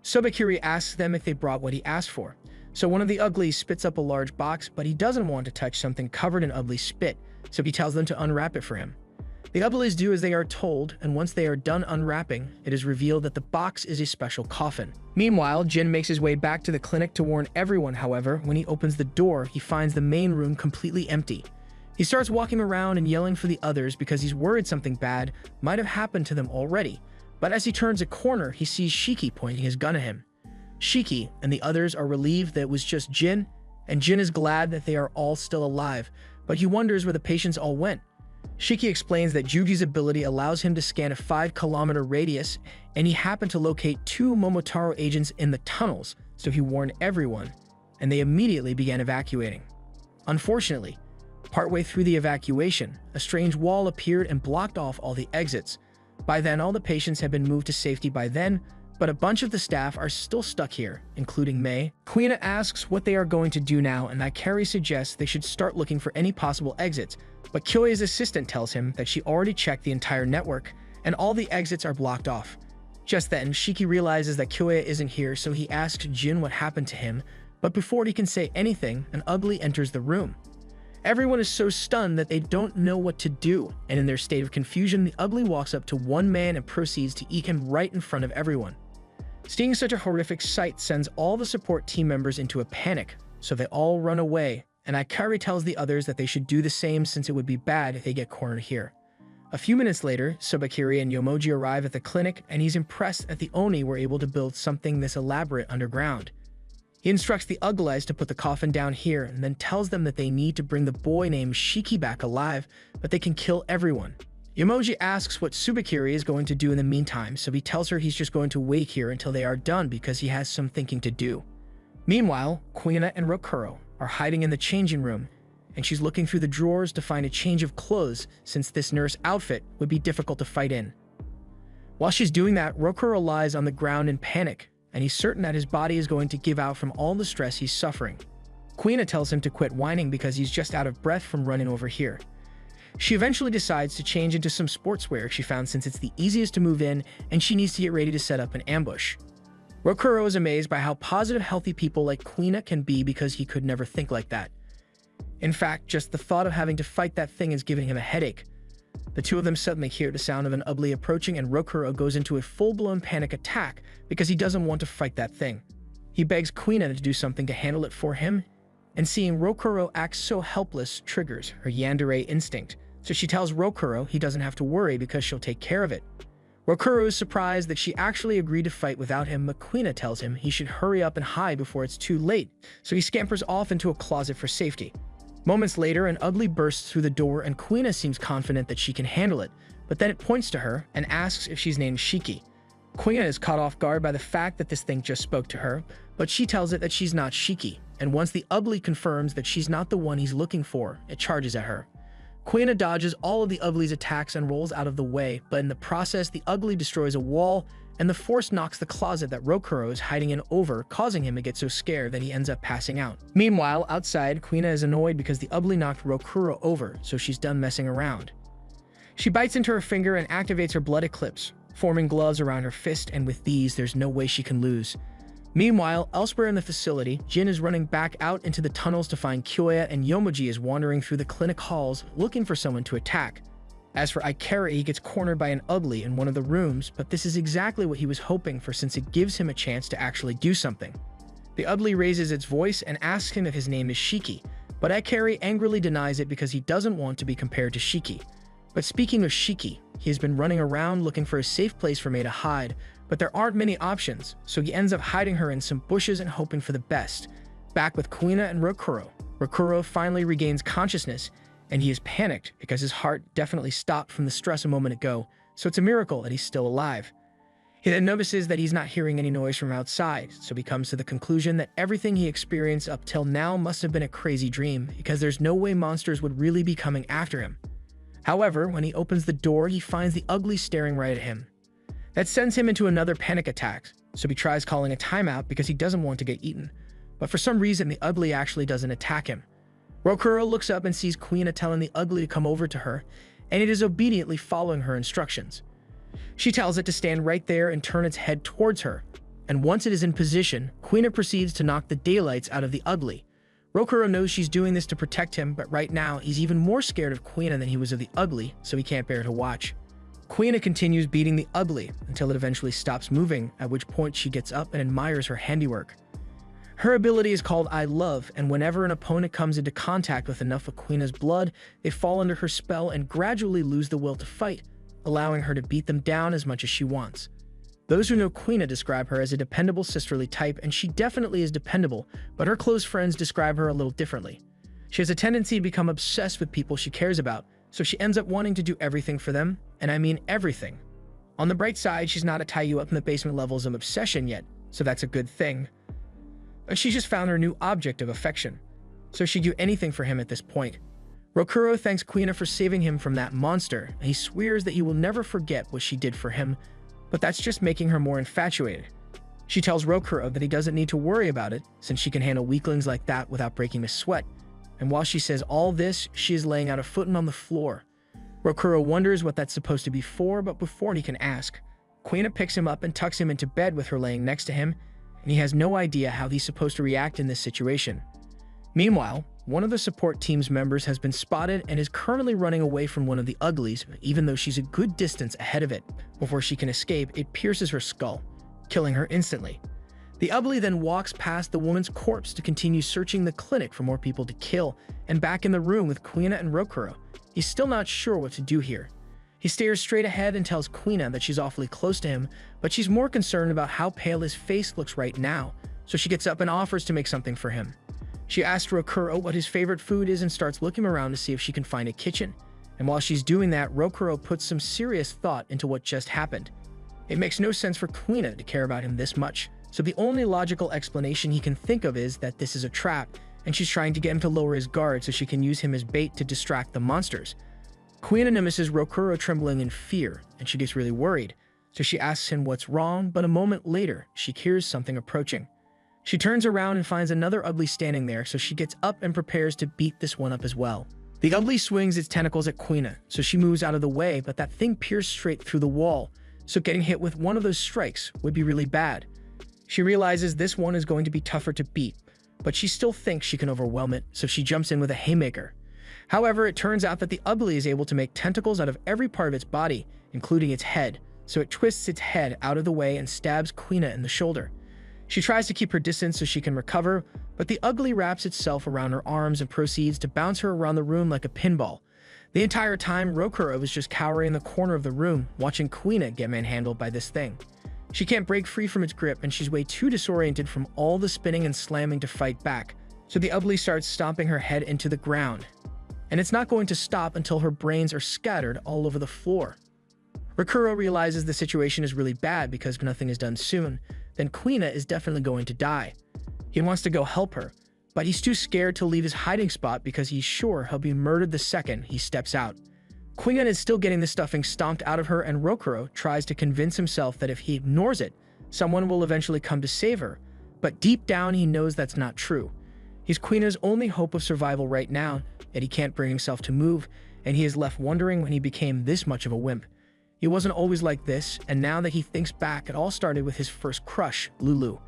Tsubakiri asks them if they brought what he asked for, so one of the Uglies spits up a large box, but he doesn't want to touch something covered in Ugly spit, so he tells them to unwrap it for him. The Uglies do as they are told, and once they are done unwrapping, it is revealed that the box is a special coffin. Meanwhile, Jin makes his way back to the clinic to warn everyone. However, when he opens the door, he finds the main room completely empty. He starts walking around and yelling for the others because he's worried something bad might have happened to them already, but as he turns a corner, he sees Shiki pointing his gun at him. Shiki and the others are relieved that it was just Jin, and Jin is glad that they are all still alive, but he wonders where the patients all went. Shiki explains that Juji's ability allows him to scan a 5-kilometer radius, and he happened to locate 2 Momotaro agents in the tunnels, so he warned everyone, and they immediately began evacuating. Unfortunately, partway through the evacuation, a strange wall appeared and blocked off all the exits. By then, all the patients had been moved to safety by then, but a bunch of the staff are still stuck here, including Mei. Kuina asks what they are going to do now, and that Carrie suggests they should start looking for any possible exits, but Kyoya's assistant tells him that she already checked the entire network, and all the exits are blocked off. Just then, Shiki realizes that Kyoya isn't here, so he asks Jin what happened to him, but before he can say anything, an Ugly enters the room. Everyone is so stunned that they don't know what to do, and in their state of confusion, the ugly walks up to one man and proceeds to eat him right in front of everyone. Seeing such a horrific sight sends all the support team members into a panic, so they all run away, and Ikari tells the others that they should do the same since it would be bad if they get cornered here. A few minutes later, Sobakiri and Yomoji arrive at the clinic, and he's impressed that the Oni were able to build something this elaborate underground. He instructs the Uglies to put the coffin down here and then tells them that they need to bring the boy named Shiki back alive, but they can kill everyone. Yomoji asks what Subakiri is going to do in the meantime, so he tells her he's just going to wait here until they are done because he has some thinking to do. Meanwhile, Kuina and Rokuro are hiding in the changing room, and she's looking through the drawers to find a change of clothes since this nurse outfit would be difficult to fight in. While she's doing that, Rokuro lies on the ground in panic, and he's certain that his body is going to give out from all the stress he's suffering. Kuina tells him to quit whining because he's just out of breath from running over here. She eventually decides to change into some sportswear she found since it's the easiest to move in and she needs to get ready to set up an ambush. Rokuro is amazed by how positive, healthy people like Kuina can be because he could never think like that. In fact, just the thought of having to fight that thing is giving him a headache. The two of them suddenly hear the sound of an ugly approaching and Rokuro goes into a full-blown panic attack because he doesn't want to fight that thing. He begs Kuina to do something to handle it for him, and seeing Rokuro act so helpless triggers her yandere instinct, so she tells Rokuro he doesn't have to worry because she'll take care of it. Rokuro is surprised that she actually agreed to fight without him, but Kuina tells him he should hurry up and hide before it's too late, so he scampers off into a closet for safety. Moments later, an ugly bursts through the door and Kuina seems confident that she can handle it, but then it points to her and asks if she's named Shiki. Kuina is caught off guard by the fact that this thing just spoke to her, but she tells it that she's not Shiki, and once the ugly confirms that she's not the one he's looking for, it charges at her. Kuina dodges all of the ugly's attacks and rolls out of the way, but in the process, the ugly destroys a wall, and the force knocks the closet that Rokuro is hiding in over, causing him to get so scared that he ends up passing out. Meanwhile, outside, Kuina is annoyed because the ugly knocked Rokuro over, so she's done messing around. She bites into her finger and activates her blood eclipse, forming gloves around her fist, and with these, there's no way she can lose. Meanwhile, elsewhere in the facility, Jin is running back out into the tunnels to find Kyoya, and Yomoji is wandering through the clinic halls looking for someone to attack. As for Ikari, he gets cornered by an ugly in one of the rooms, but this is exactly what he was hoping for since it gives him a chance to actually do something. The ugly raises its voice and asks him if his name is Shiki, but Ikari angrily denies it because he doesn't want to be compared to Shiki. But speaking of Shiki, he has been running around looking for a safe place for Mei to hide, but there aren't many options, so he ends up hiding her in some bushes and hoping for the best. Back with Kuina and Rokuro, Rokuro finally regains consciousness, and he is panicked because his heart definitely stopped from the stress a moment ago, so it's a miracle that he's still alive. He then notices that he's not hearing any noise from outside, so he comes to the conclusion that everything he experienced up till now must have been a crazy dream because there's no way monsters would really be coming after him. However, when he opens the door, he finds the ugly staring right at him. That sends him into another panic attack, so he tries calling a timeout because he doesn't want to get eaten, but for some reason the ugly actually doesn't attack him. Rokuro looks up and sees Kuina telling the ugly to come over to her, and it is obediently following her instructions. She tells it to stand right there and turn its head towards her, and once it is in position, Kuina proceeds to knock the daylights out of the ugly. Rokuro knows she's doing this to protect him, but right now he's even more scared of Kuina than he was of the ugly, so he can't bear to watch. Kuina continues beating the ugly until it eventually stops moving, at which point she gets up and admires her handiwork. Her ability is called I Love, and whenever an opponent comes into contact with enough of Kuina's blood, they fall under her spell and gradually lose the will to fight, allowing her to beat them down as much as she wants. Those who know Kuina describe her as a dependable sisterly type, and she definitely is dependable, but her close friends describe her a little differently. She has a tendency to become obsessed with people she cares about, so she ends up wanting to do everything for them, and I mean everything. On the bright side, she's not a tie you up in the basement levels of obsession yet, so that's a good thing. But she's just found her new object of affection, so she'd do anything for him at this point. Rokuro thanks Kuina for saving him from that monster, and he swears that he will never forget what she did for him, but that's just making her more infatuated. She tells Rokuro that he doesn't need to worry about it, since she can handle weaklings like that without breaking a sweat, and while she says all this, she is laying out a footing on the floor. Rokuro wonders what that's supposed to be for, but before he can ask, Kuina picks him up and tucks him into bed with her laying next to him, and he has no idea how he's supposed to react in this situation. Meanwhile, one of the support team's members has been spotted and is currently running away from one of the uglies, even though she's a good distance ahead of it. Before she can escape, it pierces her skull, killing her instantly. The ugly then walks past the woman's corpse to continue searching the clinic for more people to kill, and back in the room with Kuina and Rokuro, he's still not sure what to do here. He stares straight ahead and tells Kuina that she's awfully close to him, but she's more concerned about how pale his face looks right now, so she gets up and offers to make something for him. She asks Rokuro what his favorite food is and starts looking around to see if she can find a kitchen. And while she's doing that, Rokuro puts some serious thought into what just happened. It makes no sense for Kuina to care about him this much, so the only logical explanation he can think of is that this is a trap, and she's trying to get him to lower his guard so she can use him as bait to distract the monsters. Kuina notices Rokuro trembling in fear, and she gets really worried, so she asks him what's wrong, but a moment later, she hears something approaching. She turns around and finds another ugly standing there, so she gets up and prepares to beat this one up as well. The ugly swings its tentacles at Kuina, so she moves out of the way, but that thing pierced straight through the wall, so getting hit with one of those strikes would be really bad. She realizes this one is going to be tougher to beat, but she still thinks she can overwhelm it, so she jumps in with a haymaker. However, it turns out that the ugly is able to make tentacles out of every part of its body, including its head, so it twists its head out of the way and stabs Kuina in the shoulder. She tries to keep her distance so she can recover, but the ugly wraps itself around her arms and proceeds to bounce her around the room like a pinball. The entire time, Rokuro was just cowering in the corner of the room, watching Kuina get manhandled by this thing. She can't break free from its grip, and she's way too disoriented from all the spinning and slamming to fight back, so the ugly starts stomping her head into the ground. And it's not going to stop until her brains are scattered all over the floor. Rokuro realizes the situation is really bad because if nothing is done soon, then Kuina is definitely going to die. He wants to go help her, but he's too scared to leave his hiding spot because he's sure he'll be murdered the second he steps out. Kuina is still getting the stuffing stomped out of her, and Rokuro tries to convince himself that if he ignores it, someone will eventually come to save her, but deep down he knows that's not true. He's Kuina's only hope of survival right now, yet he can't bring himself to move, and he is left wondering when he became this much of a wimp. He wasn't always like this, and now that he thinks back, it all started with his first crush, Lulu.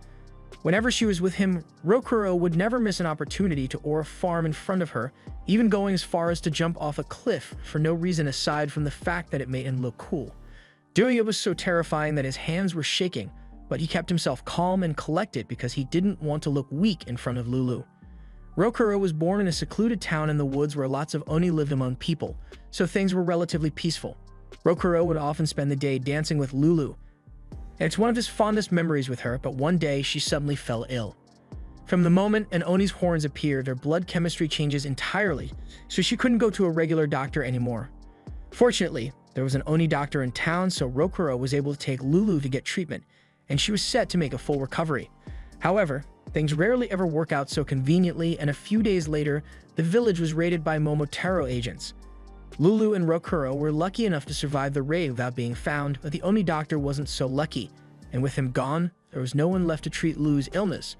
Whenever she was with him, Rokuro would never miss an opportunity to oar a farm in front of her, even going as far as to jump off a cliff for no reason aside from the fact that it made him look cool. Doing it was so terrifying that his hands were shaking, but he kept himself calm and collected because he didn't want to look weak in front of Lulu. Rokuro was born in a secluded town in the woods where lots of Oni lived among people, so things were relatively peaceful. Rokuro would often spend the day dancing with Lulu, and it's one of his fondest memories with her, but one day she suddenly fell ill. From the moment an Oni's horns appear, their blood chemistry changes entirely, so she couldn't go to a regular doctor anymore. Fortunately, there was an Oni doctor in town, so Rokuro was able to take Lulu to get treatment, and she was set to make a full recovery. However, things rarely ever work out so conveniently, and a few days later, the village was raided by Momotaro agents. Lulu and Rokuro were lucky enough to survive the raid without being found, but the Oni doctor wasn't so lucky, and with him gone, there was no one left to treat Lulu's illness,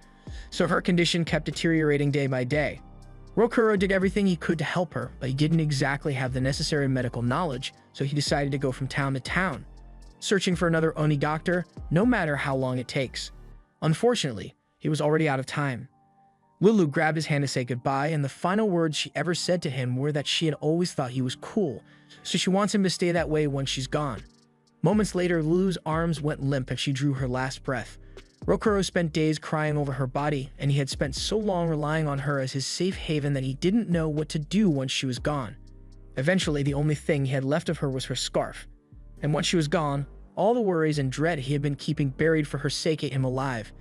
so her condition kept deteriorating day by day. Rokuro did everything he could to help her, but he didn't exactly have the necessary medical knowledge, so he decided to go from town to town, searching for another Oni doctor, no matter how long it takes. Unfortunately, he was already out of time. Lulu grabbed his hand to say goodbye, and the final words she ever said to him were that she had always thought he was cool, so she wants him to stay that way once she's gone. Moments later, Lulu's arms went limp and she drew her last breath. Rokuro spent days crying over her body, and he had spent so long relying on her as his safe haven that he didn't know what to do once she was gone. Eventually, the only thing he had left of her was her scarf, and once she was gone, all the worries and dread he had been keeping buried for her sake ate him alive.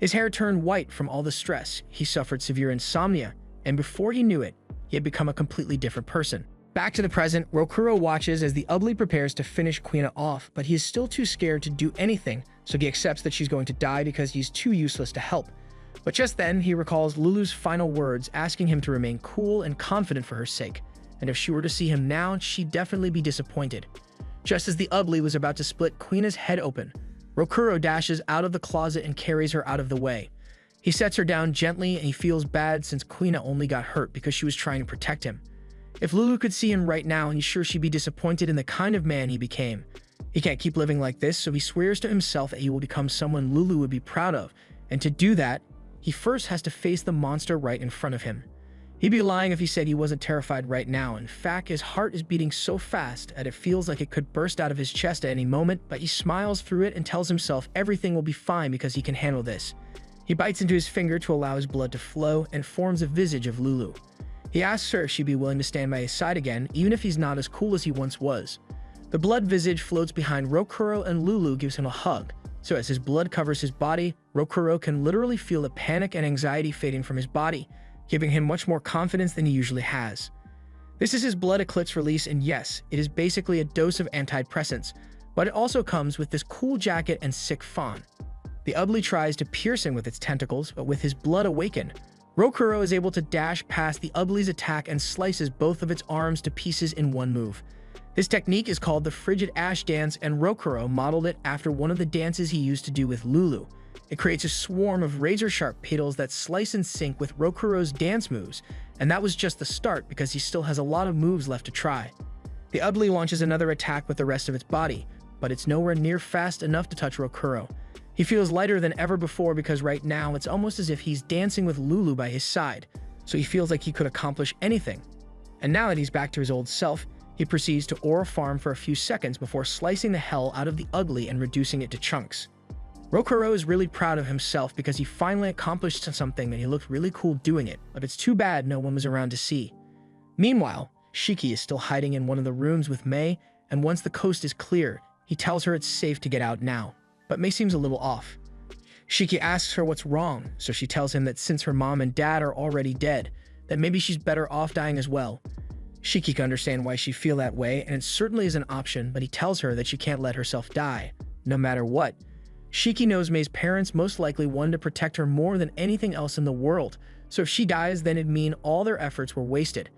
His hair turned white from all the stress, he suffered severe insomnia, and before he knew it, he had become a completely different person. Back to the present, Rokuro watches as the ugly prepares to finish Kuina off, but he is still too scared to do anything, so he accepts that she's going to die because he's too useless to help. But just then, he recalls Lulu's final words asking him to remain cool and confident for her sake, and if she were to see him now, she'd definitely be disappointed. Just as the ugly was about to split Kuina's head open, Rokuro dashes out of the closet and carries her out of the way. He sets her down gently, and he feels bad since Kuina only got hurt because she was trying to protect him. If Lulu could see him right now, he's sure she'd be disappointed in the kind of man he became. He can't keep living like this, so he swears to himself that he will become someone Lulu would be proud of, and to do that, he first has to face the monster right in front of him. He'd be lying if he said he wasn't terrified right now. In fact, his heart is beating so fast that it feels like it could burst out of his chest at any moment, but he smiles through it and tells himself everything will be fine because he can handle this. He bites into his finger to allow his blood to flow and forms a visage of Lulu. He asks her if she'd be willing to stand by his side again, even if he's not as cool as he once was. The blood visage floats behind Rokuro and Lulu gives him a hug. So as his blood covers his body, Rokuro can literally feel the panic and anxiety fading from his body, giving him much more confidence than he usually has. This is his blood eclipse release, and yes, it is basically a dose of antidepressants, but it also comes with this cool jacket and sick fawn. The Ugly tries to pierce him with its tentacles, but with his blood awakened, Rokuro is able to dash past the Ugly's attack and slices both of its arms to pieces in one move. This technique is called the Frigid Ash Dance, and Rokuro modeled it after one of the dances he used to do with Lulu. It creates a swarm of razor-sharp petals that slice and sync with Rokuro's dance moves, and that was just the start because he still has a lot of moves left to try. The Ugly launches another attack with the rest of its body, but it's nowhere near fast enough to touch Rokuro. He feels lighter than ever before because right now it's almost as if he's dancing with Lulu by his side, so he feels like he could accomplish anything. And now that he's back to his old self, he proceeds to aura farm for a few seconds before slicing the hell out of the Ugly and reducing it to chunks. Rokuro is really proud of himself because he finally accomplished something and he looked really cool doing it, but it's too bad no one was around to see. Meanwhile, Shiki is still hiding in one of the rooms with Mei, and once the coast is clear, he tells her it's safe to get out now, but Mei seems a little off. Shiki asks her what's wrong, so she tells him that since her mom and dad are already dead, that maybe she's better off dying as well. Shiki can understand why she feel that way, and it certainly is an option, but he tells her that she can't let herself die, no matter what. Shiki knows Mei's parents most likely wanted to protect her more than anything else in the world, so if she dies, then it'd mean all their efforts were wasted.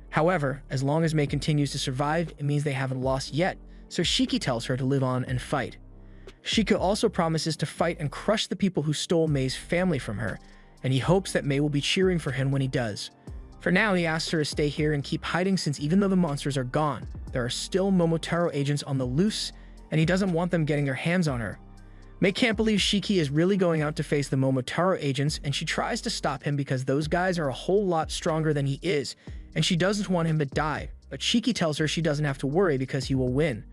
However, as long as Mei continues to survive, it means they haven't lost yet, so Shiki tells her to live on and fight. Shiki also promises to fight and crush the people who stole Mei's family from her, and he hopes that Mei will be cheering for him when he does. For now, he asks her to stay here and keep hiding since even though the monsters are gone, there are still Momotaro agents on the loose, and he doesn't want them getting their hands on her. Mei can't believe Shiki is really going out to face the Momotaro agents, and she tries to stop him because those guys are a whole lot stronger than he is, and she doesn't want him to die, but Shiki tells her she doesn't have to worry because he will win.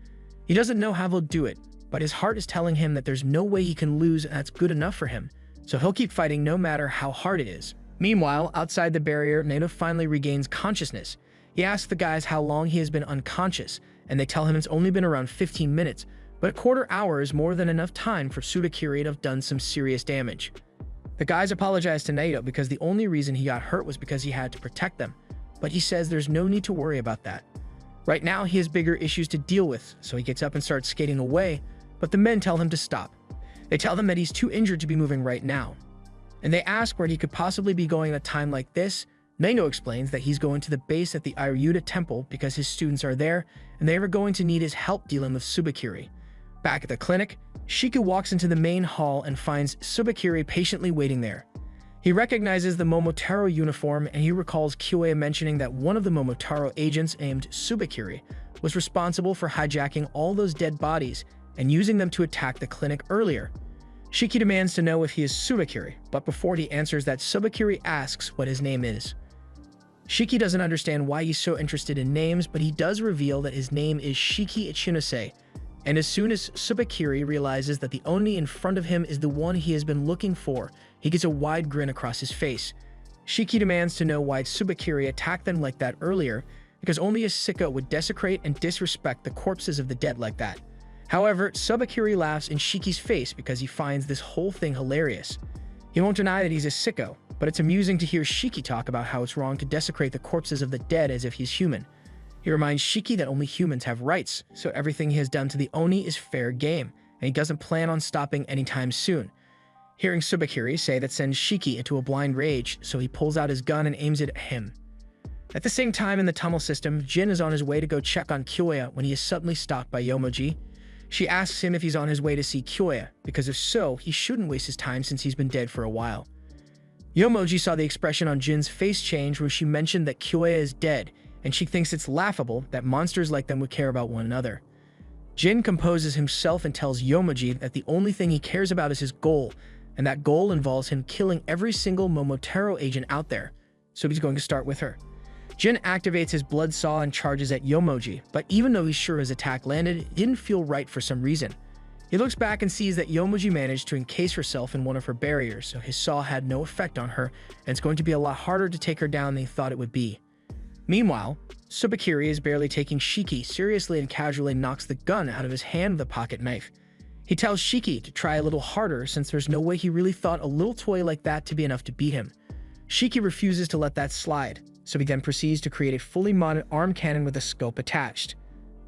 He doesn't know how he'll do it, but his heart is telling him that there's no way he can lose and that's good enough for him, so he'll keep fighting no matter how hard it is. Meanwhile, outside the barrier, Nato finally regains consciousness. He asks the guys how long he has been unconscious, and they tell him it's only been around 15 minutes, but a quarter hour is more than enough time for Tsubakiri to have done some serious damage. The guys apologize to Nato because the only reason he got hurt was because he had to protect them, but he says there's no need to worry about that. Right now, he has bigger issues to deal with, so he gets up and starts skating away, but the men tell him to stop. They tell him that he's too injured to be moving right now, and they ask where he could possibly be going at a time like this. Nato explains that he's going to the base at the Iryuta Temple because his students are there, and they are going to need his help dealing with Tsubakiri. Back at the clinic, Shiki walks into the main hall and finds Tsubakiri patiently waiting there. He recognizes the Momotaro uniform, and he recalls Kyoya mentioning that one of the Momotaro agents named Tsubakiri was responsible for hijacking all those dead bodies and using them to attack the clinic earlier. Shiki demands to know if he is Tsubakiri, but before he answers that, Tsubakiri asks what his name is. Shiki doesn't understand why he's so interested in names, but he does reveal that his name is Shiki Ichinose, and as soon as Tsubakiri realizes that the Oni in front of him is the one he has been looking for, he gets a wide grin across his face. Shiki demands to know why Tsubakiri attacked them like that earlier, because only a sicko would desecrate and disrespect the corpses of the dead like that. However, Tsubakiri laughs in Shiki's face because he finds this whole thing hilarious. He won't deny that he's a sicko, but it's amusing to hear Shiki talk about how it's wrong to desecrate the corpses of the dead as if he's human. He reminds Shiki that only humans have rights, so everything he has done to the Oni is fair game, and he doesn't plan on stopping anytime soon. Hearing Tsubakiri say that sends Shiki into a blind rage, so he pulls out his gun and aims it at him. At the same time in the tunnel system, Jin is on his way to go check on Kyoya when he is suddenly stopped by Yomoji. She asks him if he's on his way to see Kyoya, because if so, he shouldn't waste his time since he's been dead for a while. Yomoji saw the expression on Jin's face change when she mentioned that Kyoya is dead, and she thinks it's laughable that monsters like them would care about one another. Jin composes himself and tells Yomoji that the only thing he cares about is his goal, and that goal involves him killing every single Momotaro agent out there, so he's going to start with her. Jin activates his blood saw and charges at Yomoji, but even though he's sure his attack landed, it didn't feel right for some reason. He looks back and sees that Yomoji managed to encase herself in one of her barriers, so his saw had no effect on her, and it's going to be a lot harder to take her down than he thought it would be. Meanwhile, Tsubakiri is barely taking Shiki seriously and casually knocks the gun out of his hand with a pocket knife. He tells Shiki to try a little harder since there's no way he really thought a little toy like that to be enough to beat him. Shiki refuses to let that slide, so he then proceeds to create a fully modded arm cannon with a scope attached.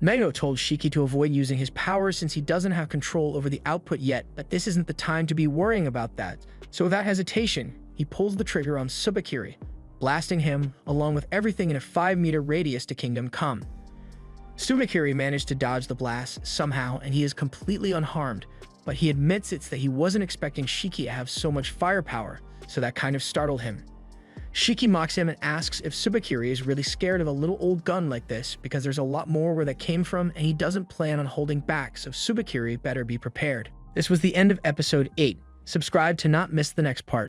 Mego told Shiki to avoid using his powers since he doesn't have control over the output yet, but this isn't the time to be worrying about that, so without hesitation, he pulls the trigger on Tsubakiri, blasting him along with everything in a 5-meter radius to Kingdom Come. Tsubakiri managed to dodge the blast somehow and he is completely unharmed, but he admits that he wasn't expecting Shiki to have so much firepower, so that kind of startled him. Shiki mocks him and asks if Tsubakiri is really scared of a little old gun like this because there's a lot more where that came from and he doesn't plan on holding back, so Tsubakiri better be prepared. This was the end of episode 8. Subscribe to not miss the next part.